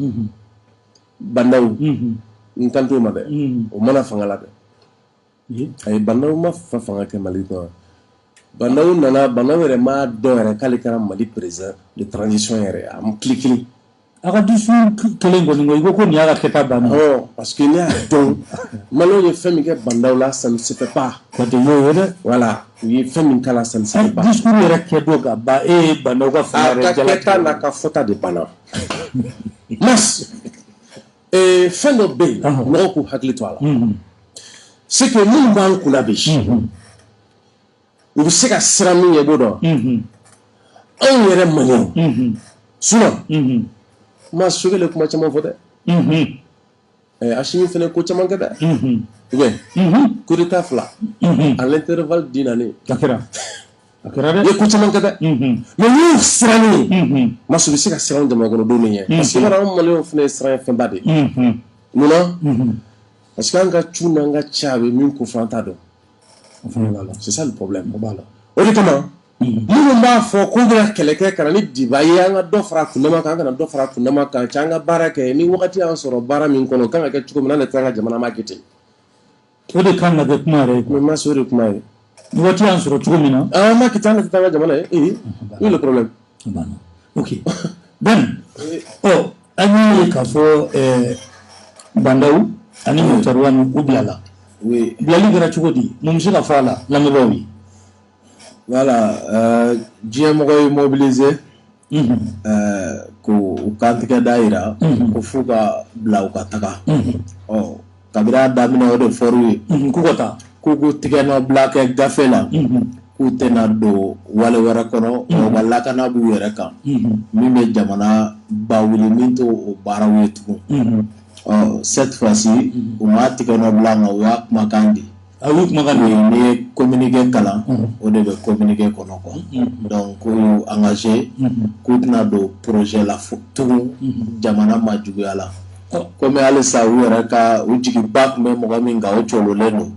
bandaw n kan t'o ma dɛ o mana fanga la dɛ ayi bandaw ma fanga kɛ Mali kɔnɔ bandaw yɛrɛ m'a dɔn yɛrɛ k'ale kɛra Mali président de transition yɛrɛ a ma kili a ka discours kelen kɔni ko i ko ko nin y'a ka kɛta bannen parce que ne y'a dɔn Maliɲɛnw ye fɛn min kɛ bandaw la ça ne se fait pas o tɛ y'o ye dɛ voilà u ye fɛn min k'a la ça ne se fait pas discours yɛrɛ kɛ don ka ban e ye bandaw ka fanga yɛrɛ a ka kɛta n'a ka fɔta de banna mas fɛn dɔ bɛ yen mɔgɔw k'u hakili to a la c'est que minnu b'an kunna bi u bɛ se ka siran min ye i b'o dɔn anw yɛrɛ Maliɲɛnw sinon ma Sogɛlɛ kuma caman fɔ dɛ Asimi fana ko caman kɛ dɛ coup d'état fila à l'intervalle d'une année ye ko caman kɛ dɛ mais n'u sirannen maso bɛ se ka siran jamanakɔnɔdenw ni ɲɛ parce que b'a dɔn anw maliyɛnw fana ye siran ye fɛnba de ye munna parce que an ka cu n'an ka ca a bɛ min ko fɔ an t'a dɔn c'est ça le problème o de kama minnu b'a fɔ k'u bɛna kɛlɛ kɛ ka na ni diba ye an ka dɔ fara a kundama kan an kana dɔ fara a kundama kan cɛ an ka baara kɛ ni wagati y'an sɔrɔ baara min kɔnɔ o kan ka kɛ cogo min na ne tɛ an ka jamana ma kɛ ten o de kan ka kɛ kuma yɛrɛ mais ma se o de kuma ye ni waati y'an sɔrɔ cogo min na an ma kɛ ten an ka tɛ an ka jamana ye où est le problème ok Ben an y'a ye k'a fɔ Bandawu ani Mutaruwani u bilala bilali kɛra cogo di mun bɛ se ka fɔ a la lamɛnbaaw ye voilà diɲɛ mɔgɔ ye mobiliser ko u kantigɛ da yira ko f'u ka bila u ka taga kabiri a daminɛ o de fɔr'u ye k'u ka taa k'u tigɛ nɔ bila kɛ gafe la k'u tɛna don wale wɛrɛ kɔnɔ o ka lakana b'u yɛrɛ kan min bɛ jamana bawuli min t'o o baaraw ye tugun cette fois-ci u m'a tigɛ nɔ bila nka u y'a kumakan di n'i ye communiqué kalan o de bɛ communiqué kɔnɔ quoi donc k'u y'u engagé k'u tɛna don projet la tugun jamana ma juguya la komi halisa u yɛrɛ ka u jigiba tun bɛ mɔgɔ min kan o cɔlolen don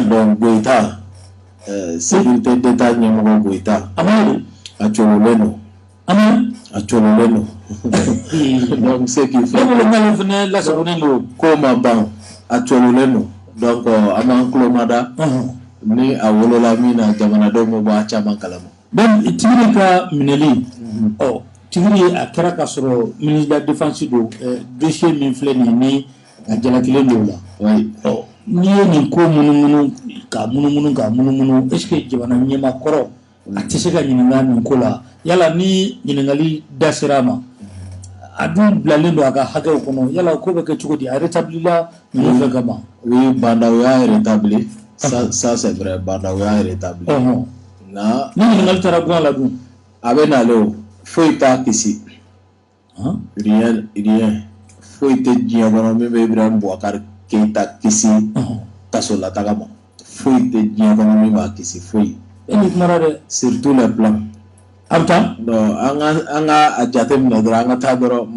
donc Goyita sécurité d'état ɲɛmɔgɔ Goyita a cɔlolen don a cɔlolen don donc se k'i fɛ ko ma ban a cɔlolen don donc an b'an tulo mada ni a wolola min na jamanadenw bɛ bɔ a caman kalama. donc Tigiri ka minɛli Tigiri a kɛra k'a sɔrɔ ministre de la défense don dossier min filɛ nin ye ni a jalakilen don o la n'i ye nin ko munumunu k'a munumunu est ce que jamana ɲɛmaakɔrɔ a tɛ se ka ɲininka nin ko la yala ni ɲininkali da sera a ma a dun bilalen don a ka hakɛw kɔnɔ yala ko bɛ kɛ cogo di a rétablira ninnu fɛ ka ban. oui Bandawu y'a rétabli ça c'est vrai Bandawu y'a rétabli nka ni ɲininkali taara bɔ a la dun a bɛ nale o foyi t'a kisi rien foyi tɛ diɲɛ kɔnɔ min bɛ Ibrahim Boubacar Keïta kisi kaso la taga ma foyi tɛ diɲɛ kɔnɔ min b'a kisi foyi sur tous les plans a bɛ taa an ka a jateminɛ dɔrɔn an ka taa dɔrɔn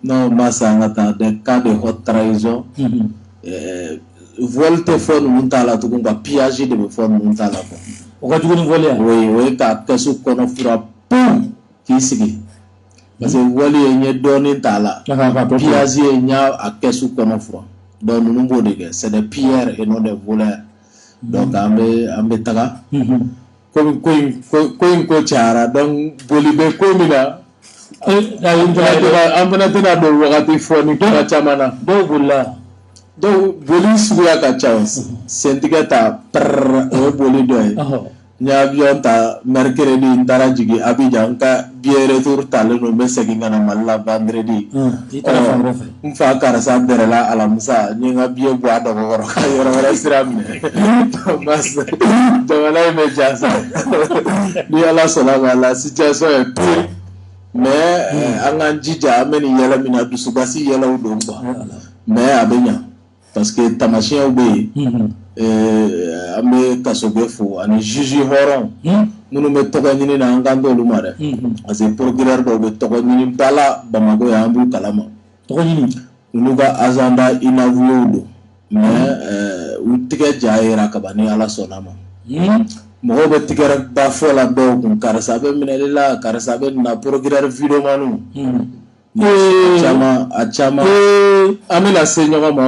non masa an ka taa des cas de haute trahison vol tɛ fɔ ninnu t'a la tugun nka pillage de bɛ fɔ ninnu t'a la quoi o ka jugu ni vol ye o ye k'a kɛsu kɔnɔ fura pum k'i sigi parce que vol ye n ye dɔɔnin t'a la pillage ye n y'a a kɛsu kɔnɔ fura donc ninnu b'o de kɛ c'est des pilleurs et non des voleurs donc an bɛ taga komi ko in ko cayara donc boli bɛ ko min na an fana tɛna don wagati fɔ ni kuma caman na dɔw bolila donc boli suguya ka ca sentigɛ ta o ye boli dɔ ye n ye avion ta mercredi n taara jigin Abidjan n ka billet retour talen don n bɛ segin ka na Mali la vendredi n fa karisa dɛrɛla alamisa n ye n ka billet bɔ a dɔgɔkɔrɔ ka yɔrɔ wɛrɛ sira minɛ jamana in bɛ ja sa ni Ala sɔnna ma la situation est pire mais an k'an jija an bɛ nin yɛlɛ min na dusukasi yɛlɛw don quoi mais a bɛ ɲa parce que tamasiyɛnw bɛ yen an bɛ kasobe fo ani juge hɔrɔn minnu bɛ tɔgɔ ɲini na an kan t'olu ma dɛ parce que procureur dɔw bɛ tɔgɔ ɲini bala Bamako yan an b'u kalama tɔgɔ ɲini olu ka agenda inavoué don mais u tigɛ ja yera kaban ni Ala sɔnna ma mɔgɔw bɛ tigɛ ba fɔ la dɔw kun karisa bɛ minɛli la karisa bɛ na procureur vidéoman a caman an bɛna se ɲɔgɔn ma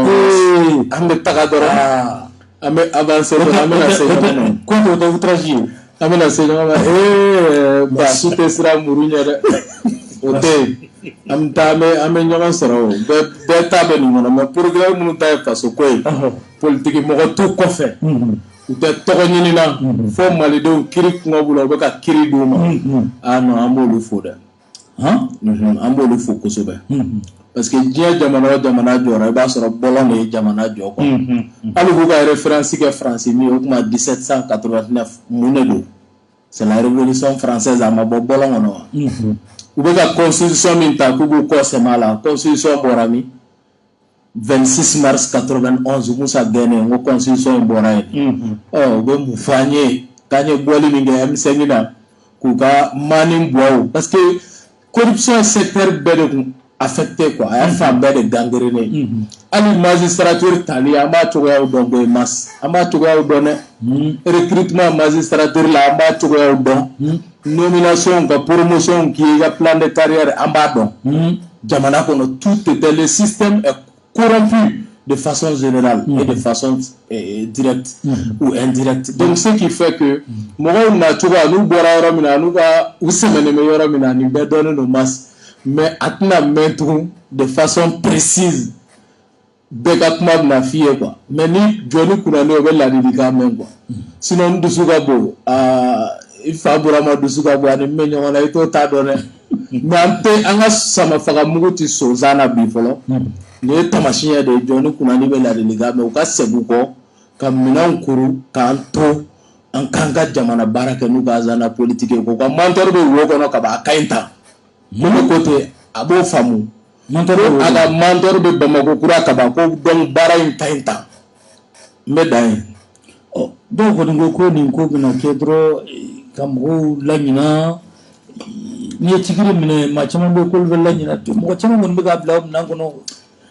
an bɛ taga dɔrɔn an bɛ avancer dɔrɔn an bɛna se ɲɔgɔn ma ko t'o tɛ outrage ye an bɛna se ɲɔgɔn ma baasi tɛ siran muru ɲɛ dɛ o tɛ yen an bɛ ɲɔgɔn sɔrɔ o bɛɛ ta bɛ nin kɔnɔ mais procureur minnu ta ye faso ko ye politiki mɔgɔ t'u kɔfɛ u tɛ tɔgɔ ɲini na fo malidenw kiri kungo b'u la u bɛ ka kiri d'u ma non an b'olu fo dɛ an b'olu fo kosɛbɛ parce que diɲɛ jamana o jamana jɔra i b'a sɔrɔ bɔlɔn de ye jamana jɔ quoi hali k'u ka référence kɛ Faransi min ye o tuma 1789 mun de don c'est la révolution française a ma bɔ bɔlɔn kɔnɔ wa u bɛ ka constitution min ta k'u b'u kɔ sɛmɛ a la constitution bɔra min 26 mars 91 Musa Gɛnɛ n ko constitution in bɔra yen u bɛ mun fɔ an ye k'an ye bɔli min kɛ M5 na k'u ka mani bɔ parce que corruption secteur bɛɛ de kun affecté quoi a y'a fan bɛɛ de gangréné hali magistrature tali an b'a cogoyaw dɔn koyi mas an b'a cogoyaw dɔn dɛ recrutement magistrature la an b'a cogoyaw dɔn nomination ka promotion k'i ka plan de carrière an b'a dɔn jamana kɔnɔ tout était le système est corrompu de façon générale et de façon directe ou indirecte. Donc ce qui fait que mɔgɔw nacogo n'u bɔra yɔrɔ min na n'u ka u sɛmɛnen bɛ yɔrɔ min na nin bɛɛ dɔnnen don mas mais a tɛna mɛn tugun de façon précise bɛɛ ka kuma bɛna f'i ye quoi mais ni jɔnni kunnalen o bɛ ladilikan mɛn quoi sinon n dusu ka bon i fa Burama dusu ka bon ani n bɛ ɲɔgɔn na i t'o t'a dɔn dɛ mais an ka samafaga mugu tɛ sonsan na bi fɔlɔ nin ye taamasiyɛn de ye jɔnni kunnali bɛ ladilikan mɛn u ka segin u kɔ ka minɛnw kuru k'an to an k'an ka jamana baara kɛ n'u ka agenda politique ye ko ka mentor bɛ wo kɔnɔ ka ban a ka ɲi tan mun côté a b'o faamu mentor a ka mentor bɛ Bamako kura ka ban ko donc baara in ka ɲi tan n bɛ dan yen. dɔw kɔni ko ko nin ko bɛna kɛ dɔrɔn ka mɔgɔw laɲina n'i ye tigiri minɛ maa caman bɛ k'olu bɛ laɲina mɔgɔ caman kɔni bɛ k'a bila o minɛn kɔnɔ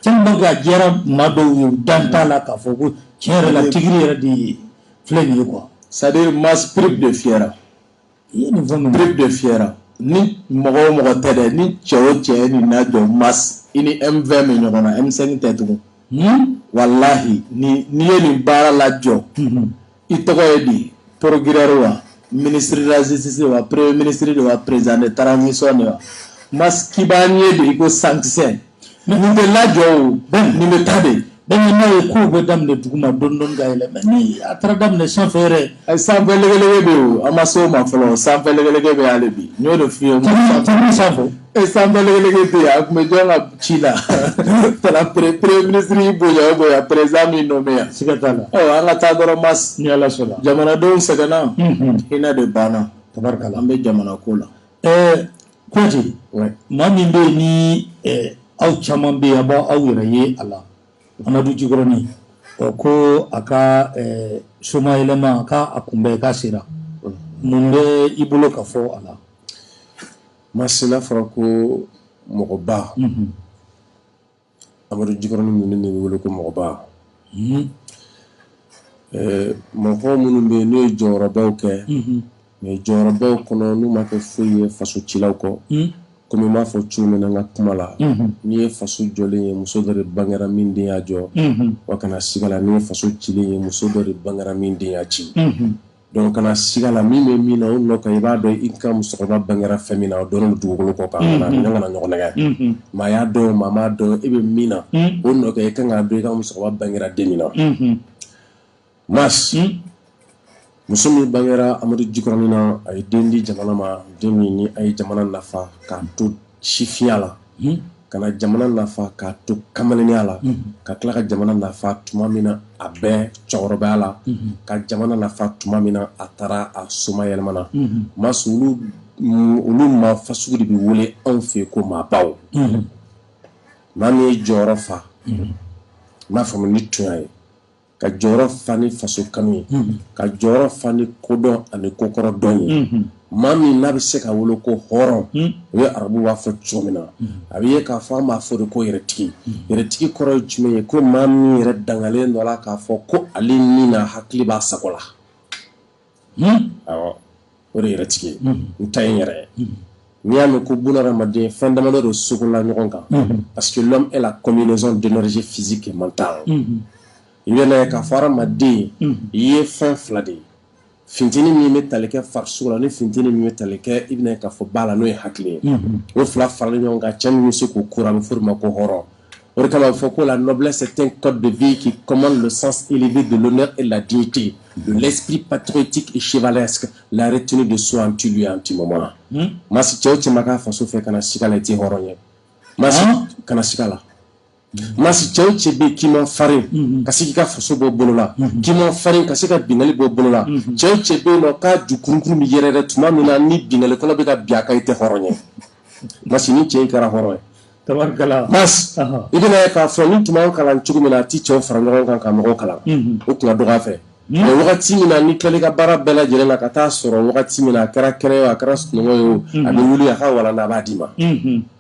caman bɛ k'a jɛra maa dɔw ye dan t'a la k'a fɔ ko tiɲɛ yɛrɛ la tigiri yɛrɛ de filɛ nin ye quoi. c'est-à-dire mas prip de fiera i ye nin fɔ min prip de fiera ni mɔgɔ o mɔgɔ tɛ dɛ ni cɛ o cɛ ye nin najɔ mas i ni M20 min ɲɔgɔn na M5 tɛ tugun walahi ni ye nin baara lajɔ i tɔgɔ ye di procureur wa ministre de la justice wa premier ministre de wa président de transition de wa mas k'i b'a ɲɛ de i ko sankisɛ nin bɛ lajɔ o nin bɛ taa de bɛɛ n'a ye kow bɛ daminɛ duguma dɔɔni dɔɔni ka yɛlɛ mais ni a taara daminɛ sanfɛ yɛrɛ sanfɛ lɛgɛlɛgɛ bɛ yen an ma se o ma fɔlɔ sanfɛ lɛgɛlɛgɛ bɛ hali bi n y'o de f'i ye tabiri sanfɛ sanfɛ lɛgɛlɛgɛ bɛ yen a tun bɛ jɔn ka ci la tala premier ministre y'i bonya o bonya président min nommé yan siga t'a la an ka taa dɔrɔn mas ni Ala sɔnna jamanadenw sɛgɛnna hinɛ de banna tabarikala an bɛ jamana ko la Kuyate maa min bɛ yen ni aw caman bɛ yen a b'aw yɛrɛ ye a la Amadu Jikɔrɔni ko a ka soma yɛlɛma k'a kunbɛn k'a sera mun bɛ i bolo ka fɔ a la. Masina fɔra ko mɔgɔba Amadu Jikɔrɔni ninnu de bɛ wele ko mɔgɔba mɔgɔ minnu bɛ yen n'u ye jɔyɔrɔbaw kɛ mais jɔyɔrɔbaw kɔnɔ n'u ma kɛ foyi ye faso cilaw kɔ komi n b'a fɔ cogo min na n ka kuma la n'i ye faso jɔlen ye muso dɔ de bangera min den y'a jɔ wa kana siga la n'i ye faso cilen ye muso dɔ de bangera min den y'a ci donc kana siga la min bɛ min na o nɔ kan i b'a dɔn i ka musokɔrɔba bangera fɛn min na o dɔnnen don dugukolo kɔ kan kana ɲɔgɔn nɛgɛ maa y'a dɔn maa m'a dɔn e bɛ min na o nɔ kan i kan k'a dɔn i ka musokɔrɔba bangera den min na mas muso min bangera Amadu Jikɔrɔni na a ye den di jamana ma den min ni a ye jamana nafa k'a to sifiya la ka na jamana nafa k'a to kamalenya la ka tila ka jamana nafa tuma min na a bɛɛ cɛkɔrɔbaya la ka jamana nafa tuma min na a taara a soma yɛlɛma na mas olu maa fasugu de bɛ wele anw fɛ yen ko maabaw maa min ye jɔyɔrɔ fa n b'a faamu ni tunya ye ka jɔyɔrɔ fa ni faso kanu ye ka jɔyɔrɔ fa ni kodɔn ani kokɔrɔ dɔn ye maa min n'a bɛ se ka wele ko hɔrɔn o ye arabu b'a fɔ cogo min na a bɛ ye k'a fɔ an b'a fɔ de ko yɛrɛtigi yɛrɛtigi kɔrɔ ye jumɛn ye ko maa min yɛrɛ dangalen dɔ la k'a fɔ ko ale ni na hakili b'a sago la awɔ o de ye yɛrɛtigi ye n ta ye n yɛrɛ ye n'i y'a mɛn ko bunahadamaden fɛn damadɔ de sogola ɲɔgɔn kan parce que l'homme est la combinaison d'énergie physique et mentale i bɛ n'a ye k'a fɔ hadamaden i ye fɛn fila de ye fintini min bɛ tali kɛ farisogo la ni fintini min bɛ tali kɛ i bɛ n'a ye k'a fɔ ba la n'o ye hakili ye o fila faralen ɲɔgɔn kan cɛ min bɛ se k'o kora a bɛ fɔ o de ma ko hɔrɔn o de kama a bɛ fɔ ko la noblesse est un code de vie qui commande le sens élevé de l'honneur et la dignité de l'esprit patriotique et chevaleresque la retenue de soi en tout lieu et en tout moment masi cɛ o cɛ ma k'a faso fɛ kana siga la i tɛ hɔrɔn ye masi kana siga la masi cɛ o cɛ bɛ yen k'i ma farin ka se k'i ka faso bɔ bolo la k'i ma farin ka se ka bingali bɔ bolo la cɛ o cɛ bɛ yen nɔ k'a ju kurukuru bɛ yɛrɛ tuma min na ni bingali kɔnɔ bɛ ka bin a kan i tɛ hɔrɔn ye masi ni cɛ in kɛra hɔrɔn ye tabarikala mas i bɛna ye k'a fɔ ni tuma kalan cogo min na a ti cɛw fara ɲɔgɔn kan ka mɔgɔw kalan o tun ka dɔgɔ a fɛ mais wagati min na ni tilali ka baara bɛɛ lajɛlen na ka taa sɔrɔ wagati min na a kɛra kɛnɛ ye a kɛra sunɔgɔ ye o a bɛ wuli a ka walanda a b'a d'i ma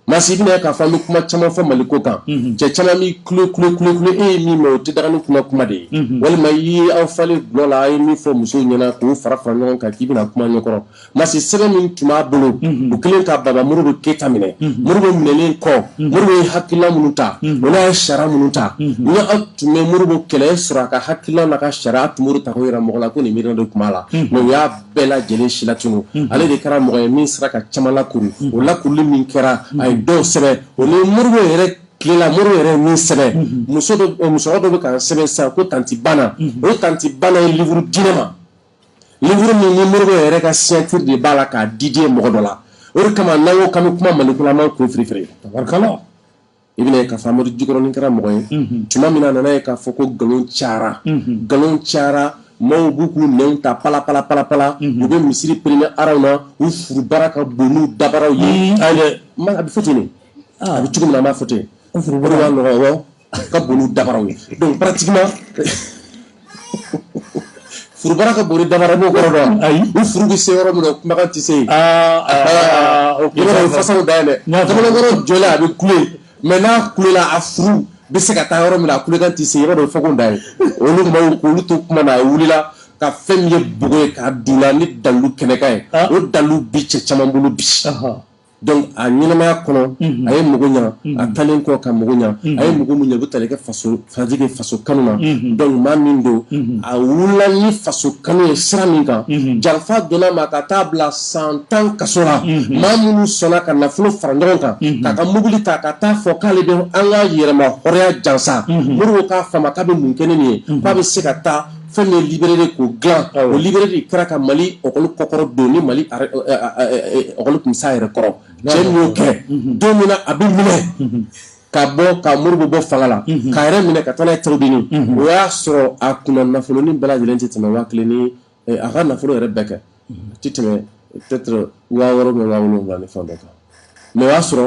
masi bɛna k'a fɔ an bɛ kuma caman fɔ Mali ko kan cɛ caman b'i kule e ye min mɛn o tɛ daga ni kuma de ye walima i ye aw falen gulɔ la a ye min fɔ musow ɲɛna k'o fara ɲɔgɔn kan k'i bɛna kuma ɲɛkɔrɔ masi sɛbɛn min tun b'a bolo o kelen ka baba Modibo Keyita minɛ Modibo minɛlen kɔ Modibo ye hakilina minnu ta o n'a ye sariya minnu ta ni aw tun bɛ Modibo kɛlɛ sɔrɔ a ka hakilina n'a ka sariya tun b'o ta k'o yira mɔgɔ la ko nin miirina de tun b'a la mais o y'a bɛɛ lajɛlen si latunu ale de kɛra mɔgɔ ye min sera ka caman lakuru o lakuruli min kɛra a ye dɔw sɛbɛn o ni Modibo yɛrɛ tilela Modibo yɛrɛ min sɛbɛn musɔrɔ dɔ bɛ ka sɛbɛn sisan ko Tanti Bana o Tanti Bana ye livre di ne ma livre min ni Modibo yɛrɛ ka signature de b'a la k'a di mɔgɔ dɔ la o de kama n'an ko k'an bɛ kuma Mali ko la an b'an kun firifiri tabarikala i bɛna ye k'a fɔ Amadu Jikɔrɔni kɛra mɔgɔ ye tuma min na a nana ye k'a fɔ ko nkalon cayara maaw b'u k'u nɛnw ta pala u bɛ misiri perime araw na u furubara ka bon n'u dabaraw ye a bɛ fɔ ten a bɛ cogo min na an b'a fɔ ten furubara b'a nɔgɔ ka bon n'u dabaraw ye donc pratiquement furubara ka bon ni dabara b'o kɔrɔ dɔn ayi u furu bɛ se yɔrɔ min na kumakan tɛ se yen i b'a dɔn fasaw dayɛlɛ jamanankɔrɔ jɔlen a bɛ kule mais n'a kulela a furu bɛ se ka taa yɔrɔ min na a kulekan tɛ se i b'a dɔn fɔ ko da ye olu maaw k'olu to kuma na a wulila ka fɛn min ye bogo ye k'a dula ni dalu kɛnɛkan ye o dalu bi cɛ caman bolo bi donc a ɲɛnamaya kɔnɔ a ye mago ɲa a talen kɔ ka mago ɲa a ye mago min ɲa o bɛ tali kɛ faso kanu na donc maa min don a wulila ni faso kanu ye sira min kan janfa donna ma ka taa bila san 10 kaso la maa minnu sɔnna ka nafolo fara ɲɔgɔn kan k'a ka mobili ta ka taa fɔ k'ale bɛ an ka yɛrɛma hɔrɔnya jansa Modibo k'a fama k'a bɛ mun kɛ ne nin ye k'a bɛ se ka taa fɛn min ye libéré k'o dilan o libéré de kɛra ka Mali ɔkɔli kɔkɔrɔ don ni Mali ɔkɔli tun s'a yɛrɛ kɔrɔ cɛ min y'o kɛ don min na a bɛ minɛ ka Modibo bɔ fanga la k'a yɛrɛ minɛ ka taa n'a ye Tɛrɛbini o y'a sɔrɔ a kunna nafolonin bɛɛ lajɛlen tɛ tɛmɛ 1000 ni a ka nafolo yɛrɛ bɛɛ kɛ a tɛ tɛmɛ peut-être 6000 ou 7000 ni fɛn dɔ kan mais o y'a sɔrɔ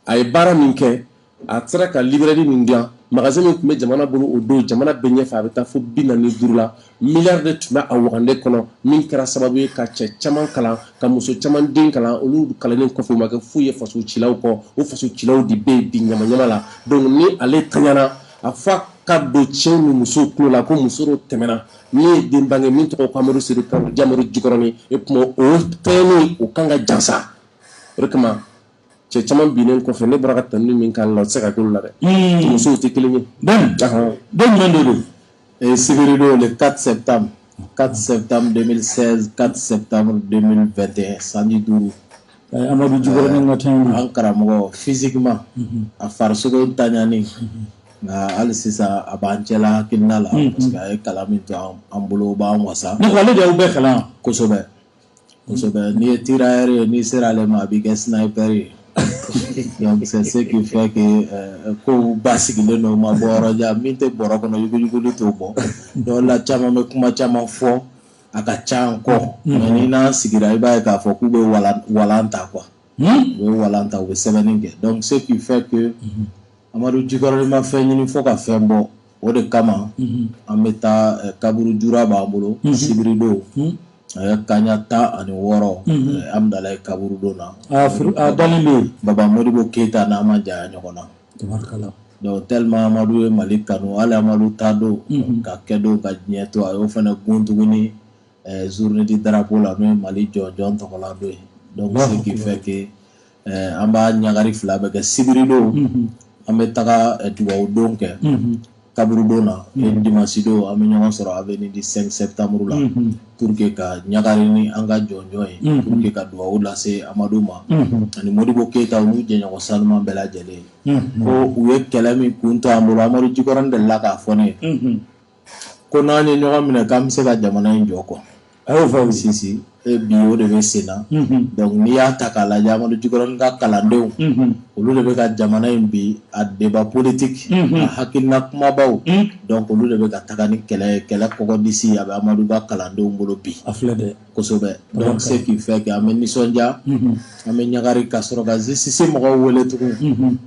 a ye baara min kɛ a sera ka librairie min dilan magasin min tun bɛ jamana bolo o don jamana bɛɛ ɲɛfɛ a bɛ taa fo 45 la miliyari de tun bɛ a wagande kɔnɔ min kɛra sababu ye ka cɛ caman kalan ka muso caman den kalan olu kalannen kɔfɛ u ma kɛ foyi ye faso cilaw kɔ o faso cilaw de bɛ yen bi ɲama la donc ni ale taɲana a fɔ a ka don cɛw ni musow tulo la ko muso dɔ tɛmɛna ni ye den bange min tɔgɔ ko Amadu Sedu Amadu Jikɔrɔni et puis o fɛn o kan ka jansa o de kama cɛ caman binnen kɔfɛ ne bɔra ka tanuni min k'an la o tɛ se ka k'olu la dɛ musow tɛ kelen ye don jumɛn de don sibiri don le 4 septembre 2016 4 septembre 2021 sanji 5 Amadu Jikɔrɔni ka tɛn an karamɔgɔ physiquement a farisogo ntanyani nka hali sisan a b'an cɛla hakilina la parce que a ye kalan min to an bolo o b'an wasa ne ko ale de y'aw bɛɛ kalan kosɛbɛ n'i ye tirailleur ye n'i sera ale ma a b'i kɛ sniper ye donc c'est ce qui fait que ko basigilen don ma bɔ yɔrɔ jan min tɛ bɔrɔ kɔnɔ yuguyuguli t'o bɔ donc la caman bɛ kuma caman fɔ a ka ca an kɔ mais ni n'an sigira i b'a ye k'a fɔ k'u bɛ walan ta quoi u bɛ walan ta u bɛ sɛbɛnni kɛ donc ce qui fait que Amadu Jikɔrɔni ma fɛn ɲini fo ka fɛn bɔ o de kama an bɛ taa kaburu jura b'an bolo sibiri don a ye kaɲa 16 Amdalayi kaburu don na a dalen bɛ yen baba Modibo Keyita n'a ma janya ɲɔgɔn na donc tellement Amadu ye Mali kanu hali Amadu ta don ka kɛ don ka diɲɛ to a y'o fana gun tuguni journée du drapeau la n'o ye Mali jɔnjɔn tɔgɔla don ye donc ce qui fait que an b'a ɲagari 2 bɛ kɛ sibiri don an bɛ taga dugawu don kɛ kaburu don na dimanche don an bɛ ɲɔgɔn sɔrɔ avenue du 5 septembre la pour que ka ɲagari ni an ka jɔnjɔn ye pour que ka dugawu lase Amadu ma ani Modibo Keyita olu jɛɲɔgɔn sanuman bɛɛ lajɛlen ko u ye kɛlɛ min kun to an bolo Amadu Jikɔrɔni delila k'a fɔ ne ye ko n'an ye ɲɔgɔn minɛ k'an bɛ se ka jamana in jɔ quoi a y'o fɔ si bi o de bɛ sen na donc n'i y'a ta k'a lajɛ Amadu Jikɔrɔni ka kalandenw olu de bɛ ka jamana in bi a débat politique a hakilina kumabaw donc olu de bɛ ka taga ni kɛlɛ ye kɛlɛ kɔgɔdisi a bɛ Amadu ka kalandenw bolo bi a filɛ dɛ kosɛbɛ donc ce qui fait que an bɛ nisɔndiya an bɛ ɲagari ka sɔrɔ ka Justice mɔgɔw wele tugun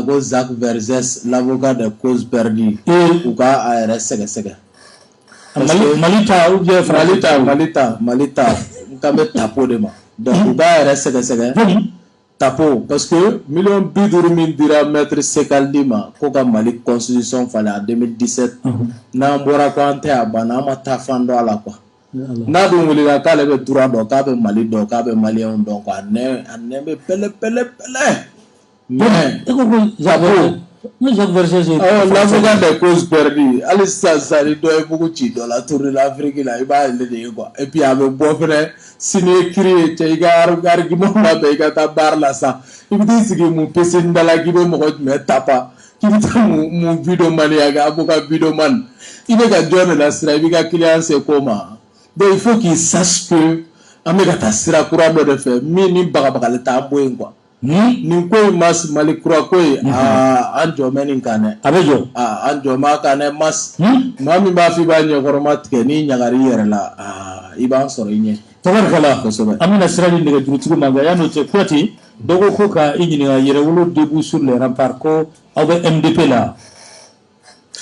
ko Jacques Vergès l'avocat des causes perdues u ka a yɛrɛ sɛgɛsɛgɛ Malita ou bien Malita nkambe tapo de ma donc u b'a yɛrɛ sɛgɛsɛgɛ tapo parce que $50 min dira maître Sekaldi ma ko ka Mali constitution falen en 2017 n'an bɔra ko an tɛ a banna an ma taa fan dɔ a la quoi n'a dun wulila k'ale bɛ droit dɔn k'a bɛ Mali dɔn k'a bɛ maliyɛnw dɔn quoi a nɛ bɛ pɛlɛ mais e ko Jacques Verset l'avocat des causes perdues hali sisan ni dɔ ye mugu ci dɔ la tourner l'Afrique la i b'a yɛlɛ de ye quoi et puis a bɛ bɔ fɛnɛ sini ye kiiri ye cɛ i ka argument labɛn i ka taa baara la sa i bɛ t'i sigi mun peseni da la k'i bɛ mɔgɔ jumɛn tapa k'i bɛ taa mun videoman ya kɛ avocat videoman i bɛ ka jɔn de la sira i b'i ka client se ko ma donc il faut qu'il sache que an bɛ ka taa sira kura dɔ de fɛ min ni bagabagali t'an bɔ yen quoi. nin ko in mas Mali kura ko ye an jɔ mɛ nin kan dɛ a bɛ jɔ an jɔ m'a kan dɛ mas maa min b'a fɔ i b'a ɲɛkɔrɔma tigɛ n'i ɲagara i yɛrɛ la i b'an sɔrɔ i ɲɛ tabarikala kosɛbɛ an bɛna sira di nɛgɛjurutigiw ma nka yan'o cɛ Kuyate dɔ ko ka i ɲininka Yɛrɛwolo debout sur les remparts ko aw bɛ MDP la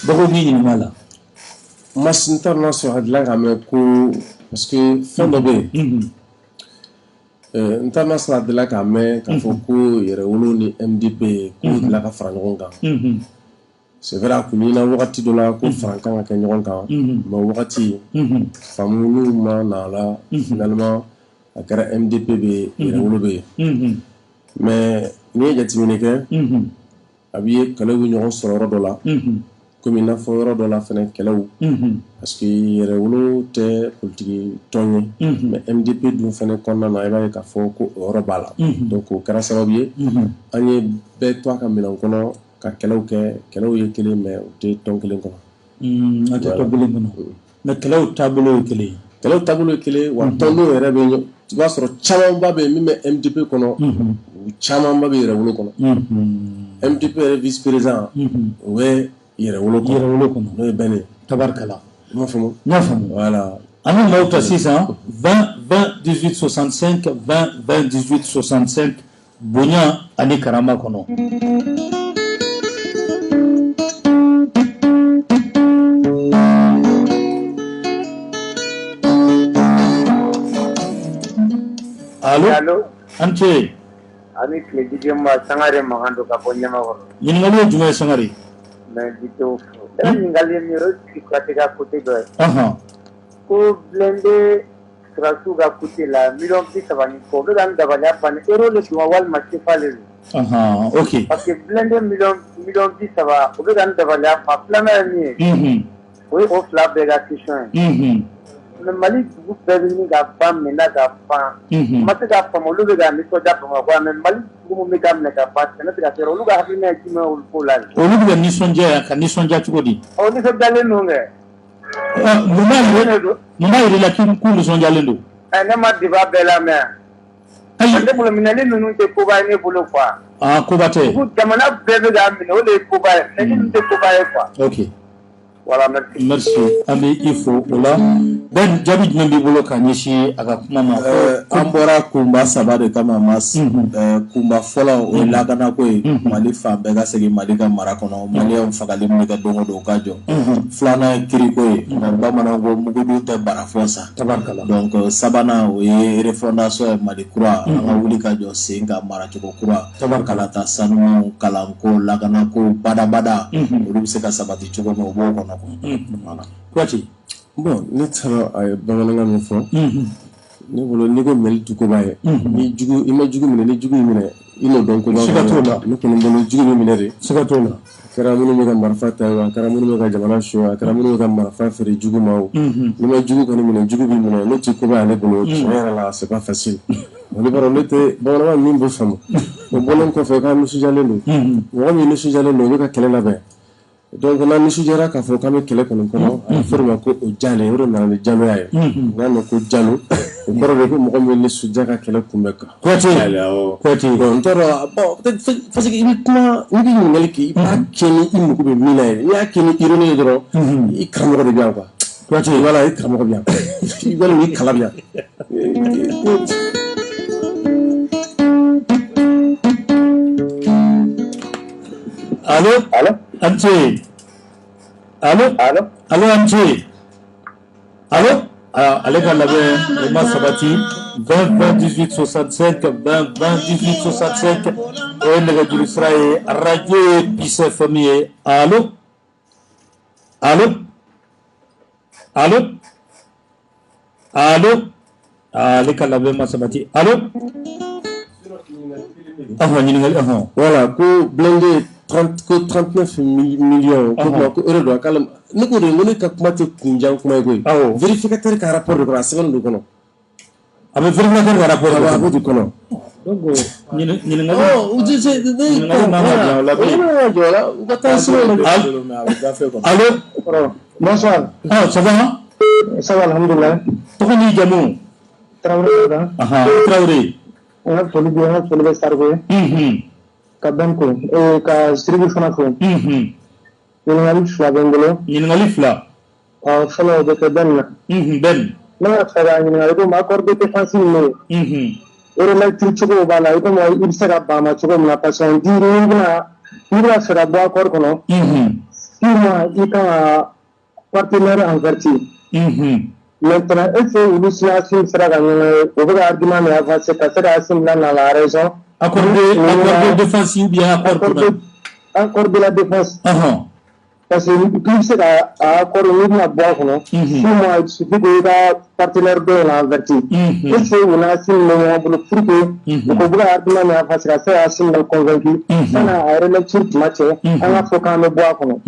dɔ ko k'i ɲininka la mas n t'a dɔn n'a sɔrɔ a dilan ka mɛn ko parce que fɛn dɔ bɛ yen n t'a dɔn n'a sɔrɔ a dilan ka mɛn k'a fɔ ko Yɛrɛwolo ni MDP k'u dilan ka fara ɲɔgɔn kan c'est vrai a kun ɲinina wagati dɔ la ko fara kan ka kɛ ɲɔgɔn kan mais wagati faamu ma na la finalement a kɛra MDP bɛ Yɛrɛwolo bɛ yen mais n'i ye jateminɛ kɛ a bɛ ye kɛlɛw bɛ ɲɔgɔn sɔrɔ yɔrɔ dɔ la komi i n'a fɔ yɔrɔ dɔ la fɛnɛ kɛlɛw parce que Yɛrɛwolo tɛ politiki tɔn ye mais MDP dun fɛnɛ kɔnɔna na i b'a ye k'a fɔ ko o yɔrɔ b'a la donc o kɛra sababu ye an ye bɛɛ to a ka minɛn kɔnɔ ka kɛlɛw kɛ kɛlɛw ye kelen mais u tɛ tɔn kelen kɔnɔ a tɛ tɔn kelen kɔnɔ mais kɛlɛw taabolo ye kelen kɛlɛw taabolo ye kelen wa tɔndenw yɛrɛ bɛ i b'a sɔrɔ camanba bɛ yen min bɛ MDP kɔnɔ camanba bɛ Yɛrɛwolo kɔnɔ MDP yɛrɛ vice président o bɛ Yɛrɛwolo kɔnɔ n'o ye bɛnnen tabarikala i m'a faamu voilà an bɛ maaw ta sisan 20 20 18 65 20 20 18 65 bonya ani karama kɔnɔ allo an ce ani tile jijima Sangare Makan don ka bɔ Ɲamakɔrɔ ɲininkali ye jumɛn ye Sangare mais bi t'o fɔ ɲininkali ye min ye o sigi Kuyate ka côté dɔ ye ko blindé sɔrɔdasiw ka côté la $30 ni kɔ o bɛ ka n dabaliya ban euro de don wa walima CFA de don ok parce que blindé $30 o bɛ ka n dabaliya ban filanan ye min ye o ye o fila bɛɛ ka question ye mais Mali dugu bɛɛ bɛ ɲini ka ban minɛ ka ban ma se k'a faamu olu bɛ ka nisɔndiya Bamakɔ mais Mali dugu min bɛ ka minɛ ka ban sɛnɛ tɛ ka kɛ olu ka hakilina ye jumɛn olu ko la olu bɛ ka nisɔndiya ka nisɔndiya cogo di nisɔndiyalen don kɛ mun b'a yɛrɛ la k'u nisɔndiyalen don ne ma débat bɛɛ lamɛn ne bolo minɛli ninnu tɛ koba ye ne bolo quoi koba tɛ jamana bɛɛ bɛ k'a minɛ o de ye koba ye minɛli ninnu tɛ koba ye quoi ok voilà merci an bɛ i fo o la Ben jaabi jumɛn b'i bolo ka ɲɛsin a ka kuma ma an bɔra kunba saba de kama mas kunba fɔlɔ o ye lakanako ye Mali fan bɛɛ ka segin Mali ka mara kɔnɔ maliyɛnw fagali min bɛ kɛ don o don o ka jɔ filanan ye kiriko ye bamananw ko mugudu tɛ barafɔ sa tabarikala donc sabanan o ye refondation ye Mali kura an ka wuli ka jɔ sen ka maracogo kura tabarikala ta sanumanw kalanko lakanako badabada olu bɛ se ka sabati cogo min o b'o kɔnɔ voilà Kuyate bon ne taara a ye bamanankan min fɔ ne bolo n'i ko Mali dukoba ye ni jugu i ma jugu minɛ ni jugu minɛ i n'o dɔn koba siga t'o la ne kɔni bolo jugu bɛ minɛ de siga t'o la a kɛra minnu bɛ ka marifa ta a kɛra minnu bɛ ka jamana sɔ a kɛra minnu bɛ ka marifa feere jugu ma o n'i ma jugu kɔni minɛ jugu b'i minɛ ne tɛ koba ye ne bolo tiɲɛ yɛrɛ la c'est pas facile ne b'a dɔn ne tɛ bamanankan min bɛ faamu o bɔlen kɔfɛ k'an nisɔndiyalen don mɔgɔ min nisɔndiyalen don o bɛ ka kɛlɛ labɛn donc n'an nisɔndiyara k'a fɔ k'an bɛ kɛlɛ kɔni kɔnɔ a bɛ fɔ o ma ko o jalen o de nana ni jaloya ye n'a mɛn ko jalo o kɔrɔ de ko mɔgɔ min bɛ nisɔndiya ka kɛlɛ kunbɛn kan Kuyate bon n t'a dɔn bon parce que i bɛ kuma n'i bɛ ɲininkali kɛ i b'a kɛ ni i mago bɛ min na ye n'i y'a kɛ ni ironie ye dɔrɔn i karamɔgɔ de bɛ yan quoi Kuyate voilà i karamɔgɔ bɛ yan i walima i kala bɛ yan allo an ce allo an ce Allô? Allez, ma sabati 20 20 18 65 20 20 18 65 et le radio Israël radio Pisse famille. Allô? Allô? Allô? Allô? Allez, ma sabati. Allô? Voilà, ko blindé 39 millions ko euro do kala ne ko de ngone ka kuma te kunjan kuma ko vérificateur ka rapport de la seconde do kono abe vérificateur ka rapport do kono donc ni Allô, bonsoir. Ah, ça va? Ça va, alhamdoulilah. Tokoni jamu? Traoré. On a foli be sargo. Ka banko ka siribu fana fo. Ñingali fla bengolo. Ñingali fla. Fala be ka ben. Ben. Na fara ñingali ko ma accord de défense ni. Ore la trichugo bala ko mo ibsera ba ma chugo na passion di ni na fera bo accord kono. Sima ika partenaire en vertu. Maintenant, est-ce que vous sera gagné au argument mais avancé parce que la la raison accord de défense ou bien accord de la défense parce que plus c'est accord au na bois non si moi il suffit que la partenaire de la vertu est-ce que on a si le pour que au argument mais avancé ça a si le convaincu ça na relation match on a faut quand le bois non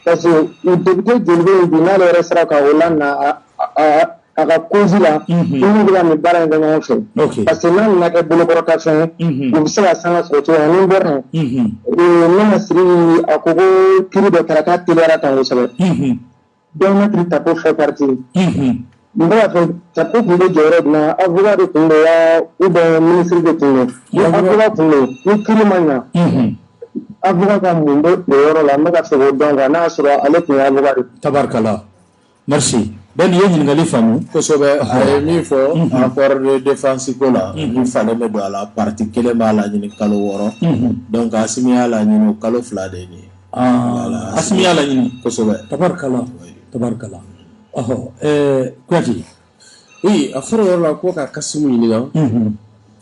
parce que le député de l'Union restera ka olana aga cause là il va me barrer dans mon fait parce que là on a que bolo rotation il se la sans se retrouver en hiver et non c'est à kogo kiri de karaka tilera ta o sabe donc notre tapo fait partie ndra fait tapo pour le jore na avocat de Congo ou bien ministre de Congo avocat pour le kiri mania avocat ka mundo de yoro la mega se donc na sura ale ko avocat tabarkala merci ben yé ñingali famu ko sobe ay mi fo accord de défense ko la ni fale me do la partie kele mala ñini kalo woro donc asimi ala ñino kalo fla de ni asimi ala ñini ko sobe tabarkala kwati oui afro la ko ka kasimu ni na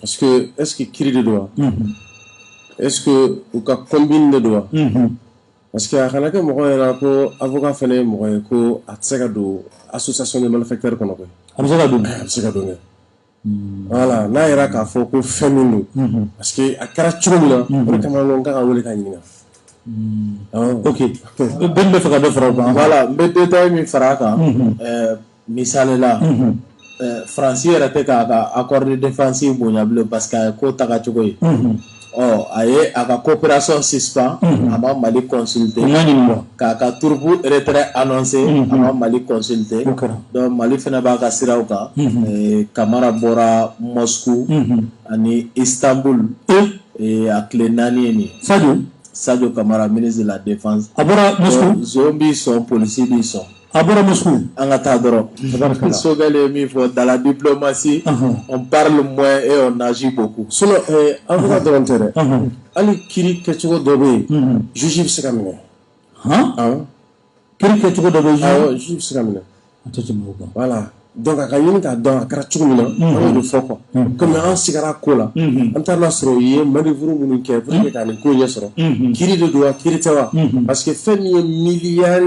parce que est-ce que kiri de droit est-ce que ou ka combine de droit parce que a kana ke mo ko avocat fene mo ko atsega do association de malfaiteurs kono ko amsega do voilà na ira ka fo ko feminu parce que akara chumina ko kama ngonga ka wole ka nyina ok ben be faga do fara voilà be détail mi faraka misale la français era te ka accord de défense boñable parce que ko taga chugoy aye aka coopération suspend ama Mali consulté ka turbu retrait annoncé ama Mali consulté donc Mali fena ba ka siraw ka Camara bora Moscou ani Istanbul et akle nani ni Sadio Camara ministre de la défense abora Moscou zombie sont policiers bi sont abora Moscou angata doro sogale mi fo dans la diplomatie on parle moins et on agit beaucoup solo avocat de l'intérêt ali kiri kechugo dobe juge bi sekamine kiri kechugo dobe juge bi sekamine voilà donc aka yini ka don akara chugumina on do foko comme en sigara kola international ye manœuvre munu ke pour que kan ko yesoro kiri de doa kiri tawa parce que fait milliard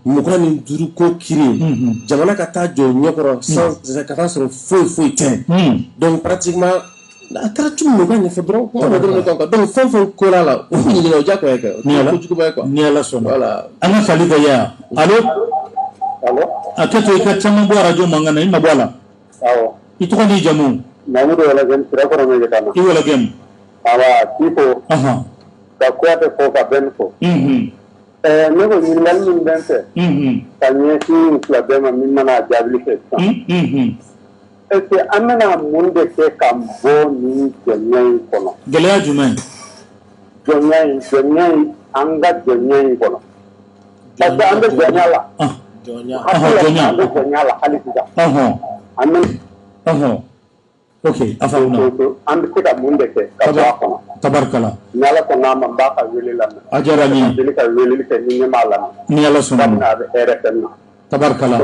mukani duru ko kiri jamana ka ta jo nyokoro sans ka soro foi ten donc pratiquement akara chugumina ko ne fait bro ko donc fon kola la o ni no jako e ka ni ala jugo ba ko ni ala so voilà ana salida ya allo aketo ikachama bo radio mangana ima bwala itoko ni jamu namudo wala gem sira ko me jetama iwala gem awa tipo ka kwate ko ka benko ne ko ni ngal min bense tanye ci la bema min mana jabli ke est-ce que amena munde ke kambo ni jennay kono gelaya jumen jennay anga jennay kono parce que anga jennala Jonya la halisa amen ok afamna and ko da munde ke ka ba ko tabarkala nala ko nama ba ka wele la ajara ni deli ka wele ke ni mala ni ala sunna na RFM tabarkala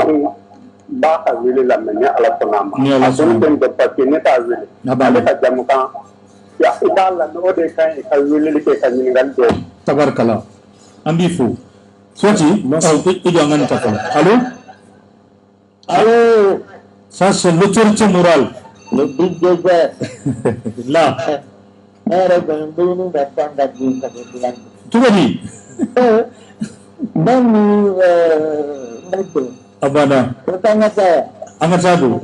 ba ka wele la mais ni ala sɔnna ma Ni Ala sɔnna ma. a ko ne parce que ne t'a wele ale ka jamukan ya i b'a la o de ka ɲi ka weleli kɛ ka ɲininkali kɛ tabarkala an b'i fo Foti i jɔ an ka nin ta fɔlɔ allo Allô, ça c'est l'autorité morale le big désert. là Era ben bulu da tanga di ka bilang. cogo di Dan itu abada pertanyaan saya, an ka taa don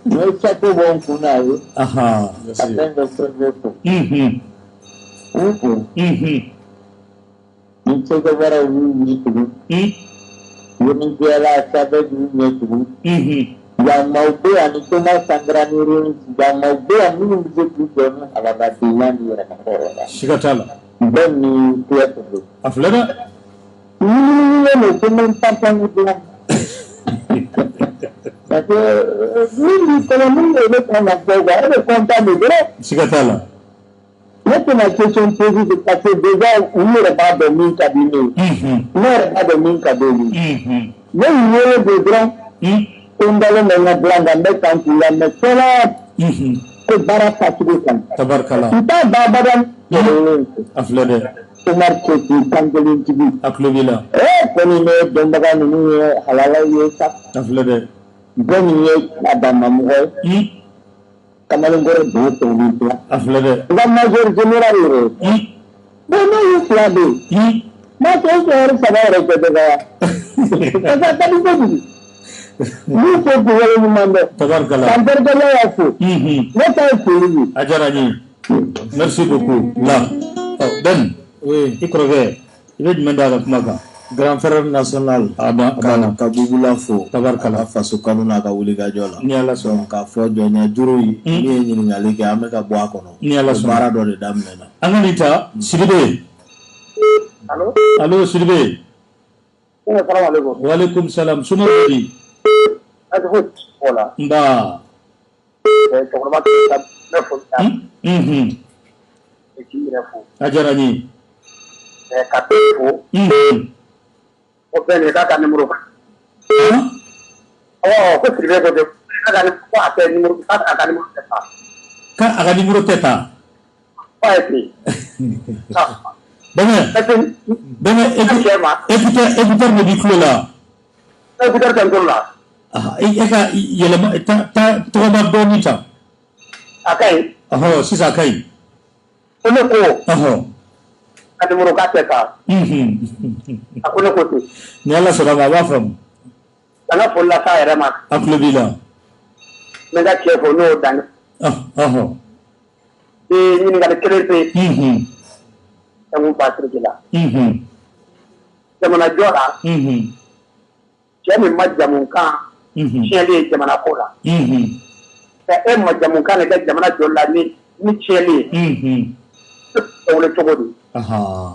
mereka tu bom kunai, aha apa yang dokter mhm itu, mhm mencoba bara ini itu, ini dia lah sahaja ini itu, yang mau dia ni cuma sanggaran ini, yang mau dia ni bisa juga ala batilan dia nak orang. siga t'a la Dan ni dia tu. a filɛ dɛ Ini ni cuma tampang itu. Tapi ini kalau ni ada orang jaga, ada kontak ni dia. siga t'a la Lepas nak question positif, parce que déjà, il n'y a pas de mine cabinet. Il n'y a pas de mine cabinet. Mais il y a des grands, on va le mettre blanc dans le temps, il a mis cela, que bara fatigué. tabarkala Il t'a babadan, a filɛ dɛ on a checké quand il est dit. a tulo b'i la Quand il est dans le bagan, il est halala, il est ça. a filɛ dɛ Quand il est à Damamoué, quand il est dans le temps, a filɛ dɛ la majorité générale, bon, il est flabé. Mas eu quero saber o que é. Mas até não pode. Não foi por ele me mandar. tabarkala Cantar que ele é assim. Não está feliz. a diyara n ye merci beaucoup la Ben Oui, i kɔrɔkɛ i bɛ jumɛn d'a ka kuma kan grand frère national ka bubula fo tabarkala ka faso kanu n'a ka wulikajɔ la ni Ala sɔnna k'a fɔ jɔnya juru ye min ye ɲininkali kɛ an bɛ ka bɔ a kɔnɔ Ni Ala sɔnna. baara dɔ de daminɛna an ka nin ta Sidibe allo allo Sidibe salamu alaikum waaleykum salam somɔgɔw di a tɛ foyi fɔ la nba cɛkɔrɔba ka ne fo ka k'i yɛrɛ fo a diyara n ye ka bɛɛ fo o bɛɛ ni k'a ka numéro kan ko siribe ko k'a ka ko a tɛ numéro k'a ka numéro tɛ ta ka a ka nimero tɛ ta ko a ye bɛnkɛ écouteur de b'i tulo la écouteur tɛ n tulo la e ka yɛlɛma tɔgɔma dɔɔni ta a ka ɲi ɔhɔ sisan a ka ɲi ko ne ko ɔhɔ ka numéro k'a tɛ ta a ko ne ko ten ni Ala sɔnna ma a b'a faamu ka n ka foli lase a yɛrɛ ma a tulo b'i la n bɛ n ka cɛ fo n'o ye dan ɔhɔ ɲininkali kelen pe ɛmu basiriki la jamana jɔ la cɛ min ma jamukan tiɲɛli ye jamana ko la ka e ma jamukan de kɛ jamana jɔ la ni tiɲɛli ye e wele cogo di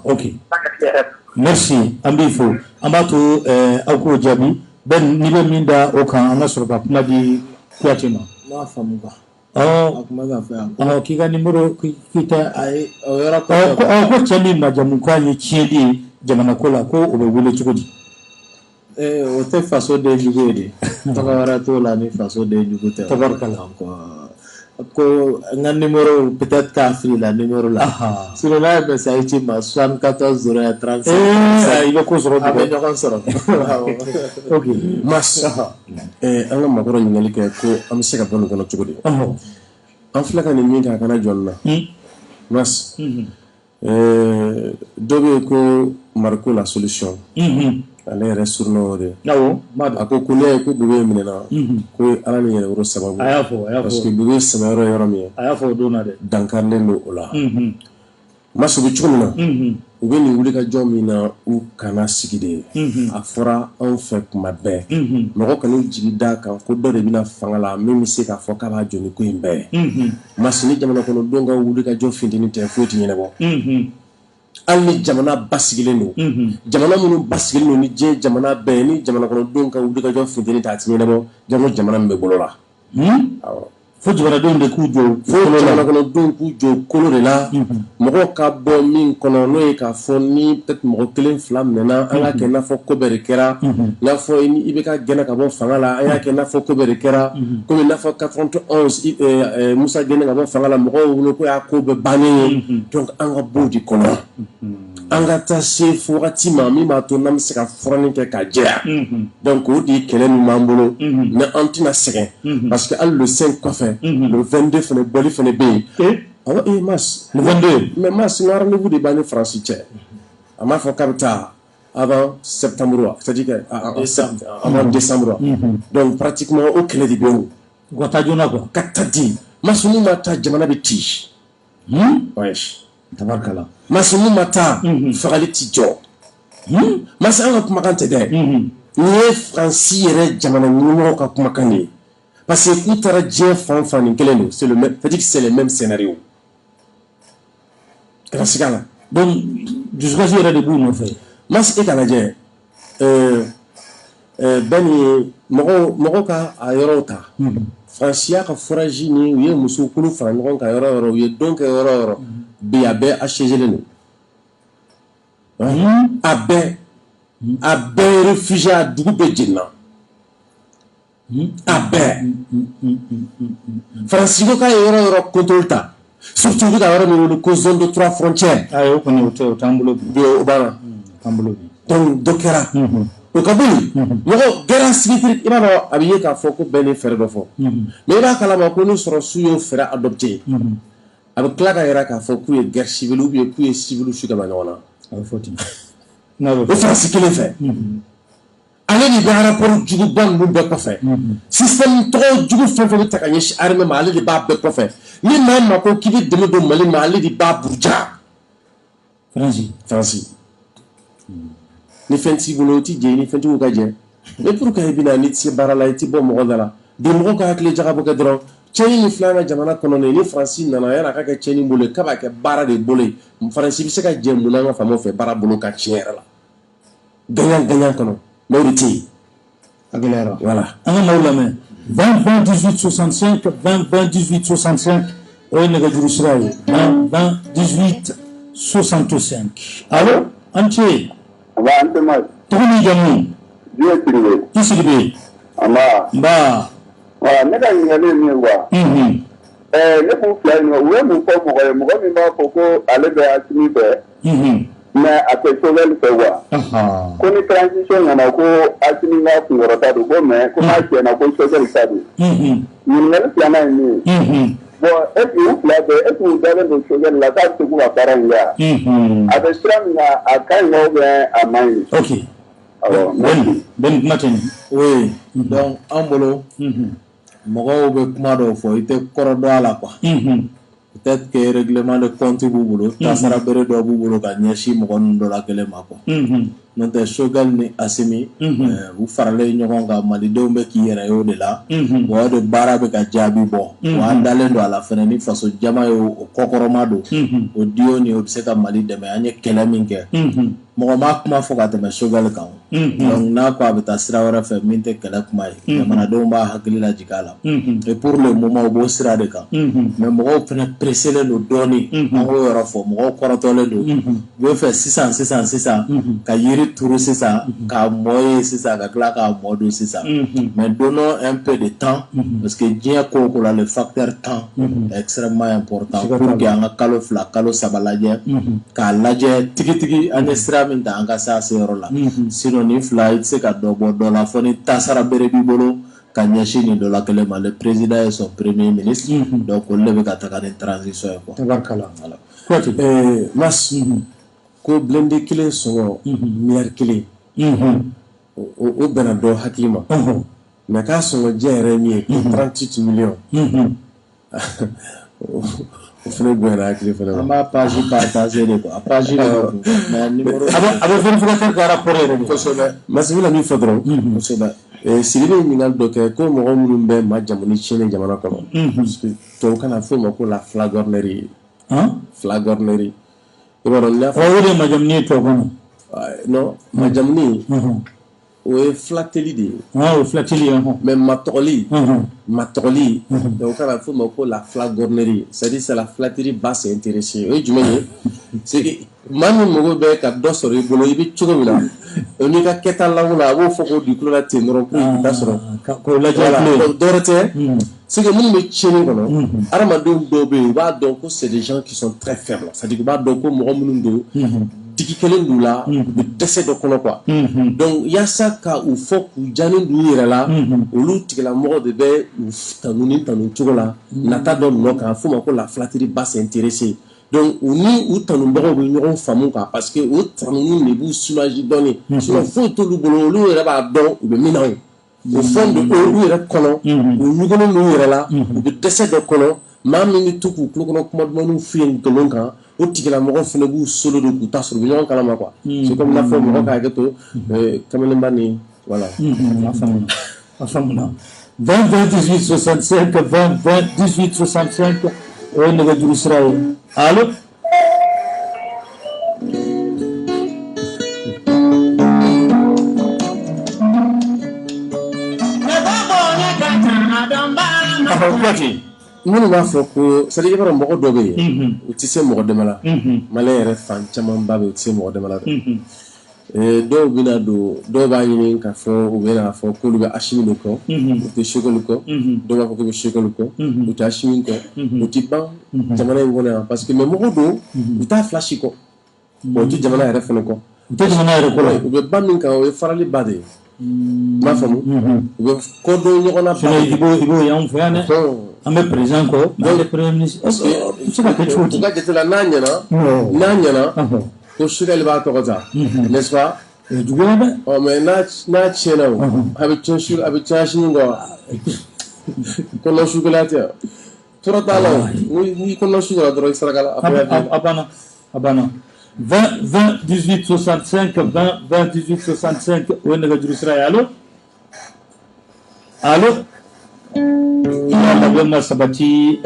ok merci an b'i fo an b'a to aw k'o jaabi bɛɛ n'i bɛ min da o kan an ka sɔrɔ ka kuma di Kuyate ma n'a faamu kan ɔ a kuma ka fɛ yan k'i ka nimero k'i tɛ ayi o yɔrɔ ko cɛ min ma jamukan ye tiɲɛli ye jamana ko la ko o bɛ wele cogo di o tɛ faso den jugu ye de tɔgɔ wɛrɛ t'o la ni faso den jugu tɛ tabarikala ko n ka numéro peut-être k'a fili la numéro la sinon n'a ye message ci ma 74 01 35 i bɛ ko sɔrɔ a bɛ ɲɔgɔn sɔrɔ ok mas an ka makɔrɔ ɲininkali kɛ ko an bɛ se ka bɔ nin kɔnɔ cogo di an filɛ ka nin min kɛ a kana jɔn na mas dɔ bɛ yen ko mariko la solution ale yɛrɛ surunna o de a ko ne ye ko Bube minɛna ko Ala ni yɛrɛwolo sababu a y'a fɔ parce que Bube sɛbɛyɔrɔ ye yɔrɔ min ye a y'a fɔ o don na dɛ dankarilen don o la mas u bɛ cogo min na u bɛ nin wulikajɔ min na u kana sigi de ye a fɔra anw fɛ kuma bɛɛ mɔgɔ kana jigi da kan ko dɔ de bɛna fanga la min bɛ se k'a fɔ k'a b'a jɔ ni ko in bɛɛ ye mas ni jamana kɔnɔdenw ka wulikajɔ fintini tɛ foyi tɛ ɲɛnabɔ hali ni jamana basigilen don jamana minnu basigilen don ni diɲɛ jamana bɛɛ ye ni jamana kɔnɔdenw ka wulikajɔ fintini tɛ a tɛ ɲɛnabɔ jamana min bɛ bolo la fo jamanadenw de k'u jɔ fo jamanakɔnɔdenw k'u jɔ kolo de la mɔgɔw ka bɔ min kɔnɔ n'o ye k'a fɔ ni peut-être mɔgɔ kelen fila minɛna an y'a kɛ i n'a fɔ ko bɛɛ de kɛra i n'a fɔ i bɛ ka gɛnɛ ka bɔ fanga la an y'a kɛ i n'a fɔ ko bɛɛ de kɛra komi i n'a fɔ 91 Musa gɛnɛ ka bɔ fanga la mɔgɔw wolo ko y'a ko bɛɛ bannen ye donc an ka b'o de kɔnɔ an ka taa se fo wagati ma min b'a to n'an bɛ se ka furanin kɛ ka jɛya donc o de ye kɛlɛ min b'an bolo mais an tɛna sɛgɛn parce que hali le 5 kɔfɛ le 22 fana bɔli fana bɛ yen awɔ mars le 22 mais mars n ka rendez-vous de b'an ni Faransi cɛ a m'a fɔ k'a bɛ taa avant septembre wa c'est-à-dire que avant décembre donc pratiquement o kɛlɛ de bɛ yen u ka taa joona quoi ka taa di mars n'u ma taa jamana bɛ ci ouais tabarikala mars n'u ma taa fagali ti jɔ mars an ka kumakan tɛ dɛ nin ye Faransi yɛrɛ jamana ɲɛmɔgɔw ka kumakan de ye parce que k'u taara diɲɛ fan fan nin kelen don c'est le même c'est-à-dire que c'est le même scénario kana siga la donc dusukasi yɛrɛ de b'u nɔfɛ mars e ka lajɛ bɛɛ ni ye mɔgɔw ka a yɔrɔw ta Faransi y'a ka foraji ni u ye muso kulu fara ɲɔgɔn kan yɔrɔ yɔrɔ u ye don kɛ yɔrɔ yɔrɔ bi a bɛɛ achégelen don a bɛɛ réfugié a dugu bɛɛ jenina a bɛɛ Faransi ko k'a ye yɔrɔ yɔrɔ contrôle ta surtout u bɛ ka yɔrɔ min wele ko zone de 3 frontières ayi o kɔni o t'an bolo bi o banna t'an bolo bi donc dɔ kɛra o ka bɔ yen mɔgɔ guerre civile i b'a dɔn a bɛ ye k'a fɔ ko bɛɛ ni fɛɛrɛ dɔ fɔ mais i b'a kalama ko ni sɔrɔsiw y'o fɛɛrɛ adopté a bɛ tila ka yira k'a fɔ k'u ye guerre civile ou bien k'u ye civile su ka ban ɲɔgɔn na a bɛ fɔ ten o Faransi kelen fɛ ale de bɛ rapport juguba ninnu bɛɛ kɔfɛ système tɔgɔ jugu fɛn fɛn bɛ ta ka ɲɛsin armée ma ale de b'a bɛɛ kɔfɛ ni maa ma ko k'i bɛ dɛmɛ don Mali ma ale de b'a buruja Faransi ni fɛn t'i bolo o t'i jɛ ni fɛntigiw ka jɛ mais pourquoi i bɛna n'i ti se baara la i ti bɔ mɔgɔ da la bi mɔgɔ ka hakili jagabɔ kɛ dɔrɔn cɛnni ni filanan jamana kɔnɔ ni Faransi nana yanni a ka kɛ cɛnni bolo k'a b'a kɛ baara de bolo ye Faransi bɛ se ka jɛ mun na an ka faamaw fɛ baara bolo ka tiɲɛ yɛrɛ la gagnant kɔnɔ mais o de tɛ yen a gɛlɛyara voilà an ka maaw lamɛn 20 20 18 65 20 20 18 65 o ye nɛgɛjuru sira ye 20 20 18 65 allo an ce Aba an tɛ ma tɔgɔ ni jamu Dieu Siribe. i Sidibe Aba. nba Voilà, ne ka ɲininkali ye min ye wa? Ne kun fila yen nɔ, u ye mun fɔ mɔgɔ ye, mɔgɔ min b'a fɔ ko ale bɛ Asimi fɛ, mais a tɛ Choguel fɛ wa? Ko ni transition nana ko Asimi ka kunkɔrɔta don, ko mais ko n'a tiɲɛna ko Choguel ta don. Ɲininkali filanan ye min ye. Bon, est-ce que u fila bɛɛ, est-ce que u dalen don Choguel la k'a bɛ se k'u ka baara in kɛ wa? A bɛ sira min na a ka ɲi wa ou bien a man ɲi? ok Ben kuma tɛ nin oui donc an bolo mɔgɔw bɛ kuma dɔw fɔ i tɛ kɔrɔ dɔn a la quoi peut-être que règlement de compte b'u bolo tasara bere dɔ b'u bolo ka ɲɛsin mɔgɔ ninnu dɔ la kelen ma quoi n'o tɛ Choguel ni Asimi u faralen ɲɔgɔn kan malidenw bɛ k'i yɛrɛ ye o de la o de baara bɛ ka jaabi bɔ wa an dalen don a la fɛnɛ ni faso jama ye o kɔkɔrɔma don o dio ni o bɛ se ka Mali dɛmɛ an ye kɛlɛ min kɛ mɔgɔ ma kuma fɔ ka tɛmɛ Choguel kan donc n'a ko a bɛ taa sira wɛrɛ fɛ min tɛ kɛlɛ kuma ye jamanadenw b'a hakili lajigin a la et pour le moment u b'o sira de kan mais mɔgɔw fɛnɛ presselen don dɔɔnin an k'o yɔrɔ fɔ mɔgɔw kɔrɔtɔlen don u bɛ fɛ sisan ka yiri turu sisan k'a mɔ ye sisan ka tila k'a mɔ don sisan mais donnons un peu de temps parce que diɲɛ ko o ko la le facteur temps est extrêmement important pour que an ka kalo 2 kalo 3 lajɛ k'a lajɛ tigitigi an ye sira min ta an ka se a seyɔrɔ la sinon ni fila i tɛ se ka dɔ bɔ dɔ la fo ni tasara bere b'i bolo ka ɲɛsin nin dɔ la kelen ma le président est son premier ministre donc olu de bɛ ka taga ni transition ye quoi tabarikala mas ko blende kelen sɔngɔ miliyari kelen o bɛnna dɔ hakili ma mais k'a sɔngɔ diɲɛ yɛrɛ min ye ko 38 millions o fana bonyana hakili fana ma an b'a page partager de quoi a page mais numéro a bɛ vérificateur ka rapport yɛrɛ de kosɛbɛ mas bɛna min fɔ dɔrɔn kosɛbɛ Sidibe ɲininkali dɔ kɛ ko mɔgɔ minnu bɛ ma jamu ni tiɲɛni jamana kɔnɔ parce que tubabukan na f'o ma ko la flagornerie flagornerie i b'a dɔn n y'a fɔ o de majamuni ye tubabukan na non majamuni o ye flateli de ye. O flateli ye. Mais matɔgɔli donc kana fɔ ma ko la flagornerie c'est-à-dire c'est la flatterie basse intéressée o ye jumɛn ye c'est que maa min mago bɛ ka dɔ sɔrɔ i bolo i bɛ cogo min na o n'i ka kɛta lanko la a b'o fɔ k'o di kulo la ten dɔrɔn pour que i ka sɔrɔ k'o lajɛ dɔwɛrɛ tɛ c'est que minnu bɛ tiɲɛni kɔnɔ adamadenw dɔw bɛ yen u b'a dɔn ko c'est des gens qui sont très faibles c'est-à-dire u b'a dɔn ko mɔgɔ minnu don digi kelen d'u la u bɛ dɛsɛ dɔ kɔnɔ quoi donc yaasa ka u fɔ k'u jaanin d'u yɛrɛ la olu tigilamɔgɔ de bɛ u tanu ni tanu cogo la nata dɔ nɔ kan f'o ma ko la flatterie basse intéressée donc u ni u tanubagaw bɛ ɲɔgɔn faamu kan parce que o tanuni de b'u soulager dɔɔni sinon foyi t'olu bolo olu yɛrɛ b'a dɔn u bɛ min na o fɛn de olu yɛrɛ kɔnɔ u ɲugunnen n'u yɛrɛ la u bɛ dɛsɛ dɔ kɔnɔ maa min bɛ to k'u tulo kɔnɔ kuma dumanniw f'i ye nkalon kan o tigilamɔgɔ fana b'u solo de k'u ta sɔrɔ u bɛ ɲɔgɔn kalama quoi c'est comme n'a fɔ mɔgɔ ka hakɛ to kamalenba ni voilà. a faamuna 20 20 18 65 20 20 18 65 o ye nɛgɛjuru sira ye allo. minnu b'a fɔ ko c'est-à-dire i b'a dɔn mɔgɔ dɔ bɛ yen u tɛ se mɔgɔ dɛmɛ la maliyɛn yɛrɛ fan camanba bɛ yen u tɛ se mɔgɔ dɛmɛ la dɛ dɔw bɛna don dɔw b'a ɲini k'a fɔ u bɛ na fɔ k'olu bɛ asimi de kɔ u tɛ sokɛli kɔ dɔw b'a fɔ k'u bɛ sokɛli kɔ u tɛ asimi kɔ u tɛ ban jamana in kɔnɔ yan parce que mais mɔgɔw don u t'a fila si kɔ bon u tɛ jamana yɛrɛ fana kɔ u tɛ jamana yɛrɛ kɔ u bɛ ba min kan o ye farali ba de ye m'a faamu u bɛ kɔ dɔn ɲɔgɔn na ba i b'o y'anw fɛ yan dɛ an bɛ président kɔ n'an bɛ premier ministre est-ce que u bɛ se ka kɛ cogo di u ka jate la n'a ɲɛna ko sukɛli b'a tɔgɔ ta n'est-ce pas juguya dɛ mais n'a tiɲɛna o a bɛ tiɲɛ sini kɔ kɔnɔ sukɛla tɛ tora t'a la o n'i kɔnɔ sukɛla dɔrɔn i saraka la a banna 20 20 18 65 20 20 18 65 o ye nɛgɛjuru sira ye allo allo ina labɛn ma sabati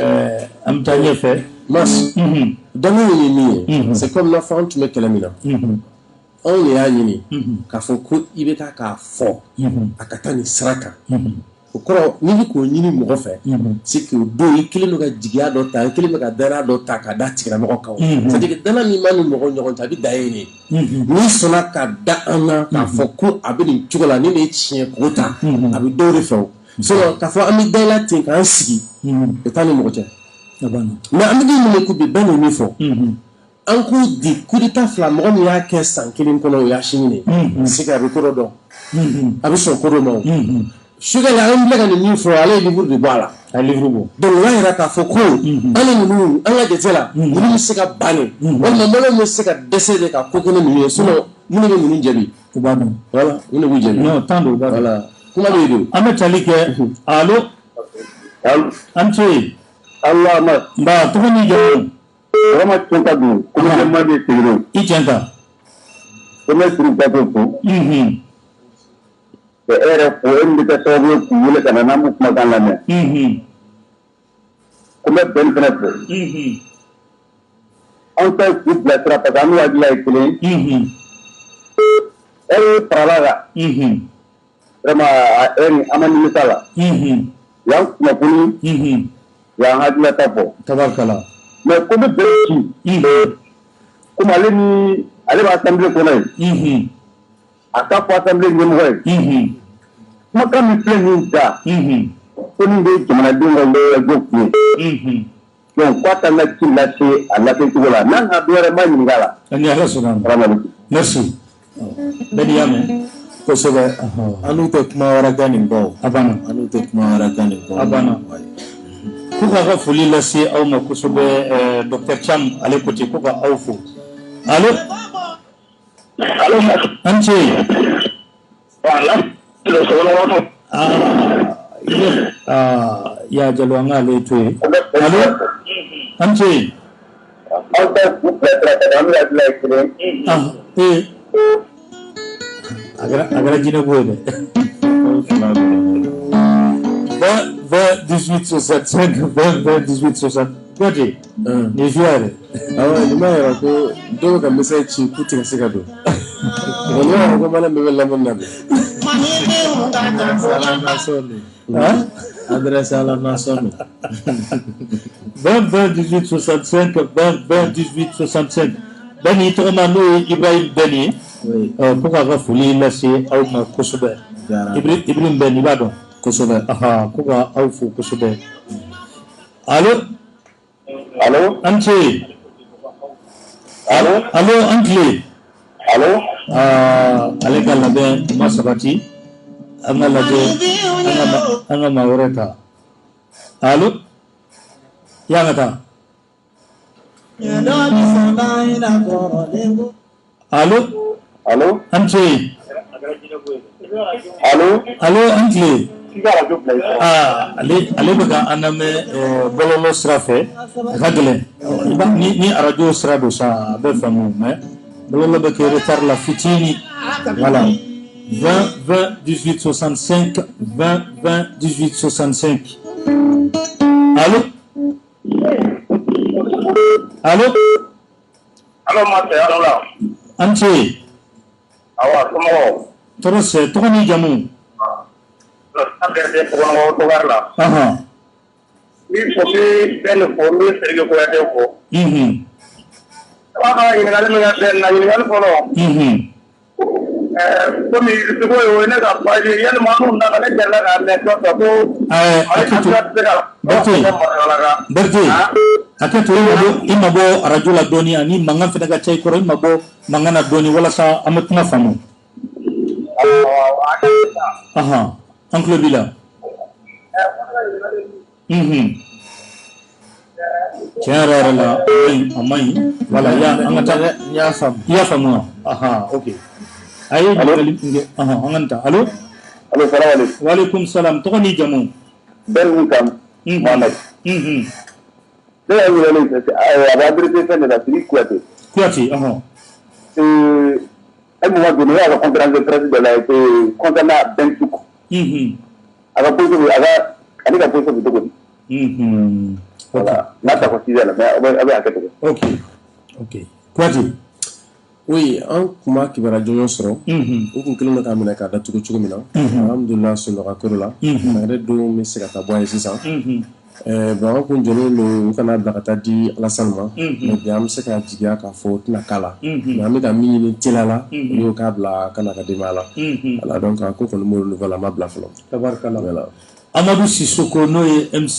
an bɛ taa ɲɛfɛ mas danni ye min ye c'est comme n'a fɔ an tun bɛ kɛlɛ min na anw de y'a ɲini k'a fɔ ko i bɛ taa k'a fɔ a ka taa nin sira kan o kɔrɔ n'i bɛ k'o ɲini mɔgɔ fɛ c'est que o don i kelen bɛ ka jigiya dɔ ta i kelen bɛ ka danaya dɔ ta k'a da tigilamɔgɔ kan c'est-à-dire que danaya min b'a ni mɔgɔ ɲɔgɔn cɛ a bɛ da e de n'i sɔnna ka da an na k'a fɔ ko a bɛ nin cogo la ni nin ye tiɲɛ k'o ta a bɛ dɔw de fɛ o sinon k'a fɔ an bɛ da i la ten k'an sigi o t'a ni mɔgɔ cɛ mais an bɛ den minɛ k'u bɛ bɛɛ n'o min fɔ an k'u di coup d'état fila mɔgɔ min y'a kɛ san kelen kɔnɔ o y'a sini de c'est que a bɛ ko dɔ dɔn a bɛ sɔn ko dɔ ma o sukɛli an filɛ ka nin min fɔ ale ye livre de bɔ a la a ye livre bɔ donc o y'a yira k'a fɔ ko an ninnu an ka jate la ninnu bɛ se ka ban de walima maliyɛnw bɛ se ka dɛsɛ de ka ko kɛ ni ninnu ye sinon minnu bɛ ninnu jaabi u b'a dɔn voilà minnu b'u jaabi non temps de u b'a dɔn voilà kuma bɛ yen de an bɛ tali kɛ allo an ce Allah ma nba tɔgɔ ni jamu rama tenta du kuma ma de tigiro i cɛn ta kuma turu ta ko e era ko en de ta sabu ku wala kana na mu kuma kan la ne kuma ben fana ko an ta ku la tra pa kanu wa la ikule paralaga rama en amani misala yang kuma kuni yang hadla tapo tabarkala mais comme beki comme ale ba assemblée ko nay aka ko assemblée ni mo hoy kuma kan mi plan ni da ko ni de jamana dunga le jokku donc ko ta na ki la se ala ke ko la nan ha dore ma ni ngala ani ala subhanahu merci bedi yame ko sebe anu te kuma wara ganin bawo abana anu te kuma wara ganin bawo abana ko ka foli lase aw ma kosɛbɛ Dr Cham ale côté ko ka aw fo allo allo an ce wala lo so lo ya jalo an ale to ye allo an ce an ta ku petra ta dan la la ikule agara jine boy de 20 18 65 20 18 60 Godi ni joueur awa ni ma yɛrɛ ko dɔw ka message ci k'u tɛ ka se ka don o ni yɛrɛ ko mana bɛ lamɛn na Adresse à la nation. 20 20 18 65 20 20 18 65 Bani tɔgɔma n'o ye Ibrahim Bɛni ye ko k'a ka foli lase aw ma kosɛbɛ. Ibrahim Bɛni i b'a dɔn kosɛbɛ ko ka aw fo kosɛbɛ. Allo an ce allo an tile ale ka labɛn ma sabati an ka lajɛ an ka maa wɛrɛ ta. Allo yaa ka taa. Allo an ce allo an tile ale bɛ ka an lamɛn bɔlɔlɔ sira fɛ a ka gɛlɛn ni arajo sira don sa a bɛ faamu mais bɔlɔlɔ bɛ kɛ retard la fitini voilà 20 20 18 65 20 20 18 65 allo an ce tɔɔrɔ sɛ tɔgɔ ni jamu komi sigo yo ne ka baje yel ma mun da ne jalla ga ne to Berti akatu imabo arajula doni ani mangan fena ga chay koro imabo mangana doni wala sa amatuna famu Uncle Bila Tiara la amai wala ya angata ya famu okay ayo anganta allo salam alaikum wa alaikum salam to ni jamu ben kam Mohamed de ayo le abadrete fene da tri kuati elle m'a donné la conférence de presse de la été concernant Bensouk aga poso aga poso de voilà là ça considère mais avec ok Kuati oui an kuma kibara jɔnjɔn sɔrɔ u kun kelen bɛ k'a minɛ k'a datugu cogo min na alhamdulillah sunɔgɔ koro la a yɛrɛ don bɛ se ka taa bɔ a ye sisan bon an kun jɔlen don u kana bila ka taa di Alassane ma mais bi an bɛ se ka jigiya k'a fɔ o tɛna k'a la mais an bɛ ka min ɲini teliya la o y'o k'a bila kana ka denbaya la voilà donc a ko kɔni m'o nouvelle an ma bila fɔlɔ tabarikala Amadou Sissoko n'o ye MC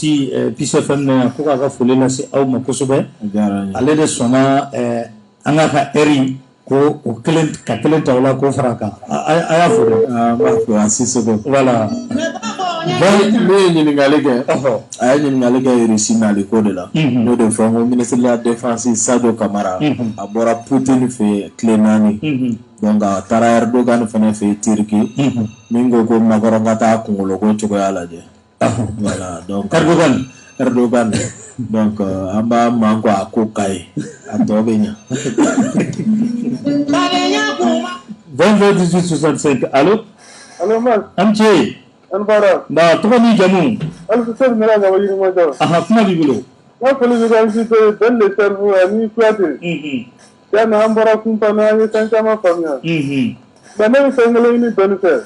Peace FM na ko k'a ka foli lase aw ma kosɛbɛ ale de sɔnna an ka eri ko o kelen ka kelen ta wala ko fara kan a y'a fɔ dɛ b'a Sissoko voilà ne ye ɲininkali kɛ a ye ɲininkali kɛ Russie nali ko de la n'o de fɔ ko ministre de la défense Sadio Kamara a bɔra Poutine fɛ tile 4 donc a taara Erdogan fana fɛ Turki min ko ko Macron ka taa kunkolo ko cogoya lajɛ voilà donc Erdogan donc an b'a man ko a ko ka ye a tɔ bɛ ɲa 20 18 65 allo man am ce an bara ba tɔgɔ ni jamu alfisar mira ga wajin mo do kuma b'i bolo wa foli bi ga ci to dan le servu ani kuate ya na an bara kun pa na ni san kama famia ba ne se ngelo ni benefit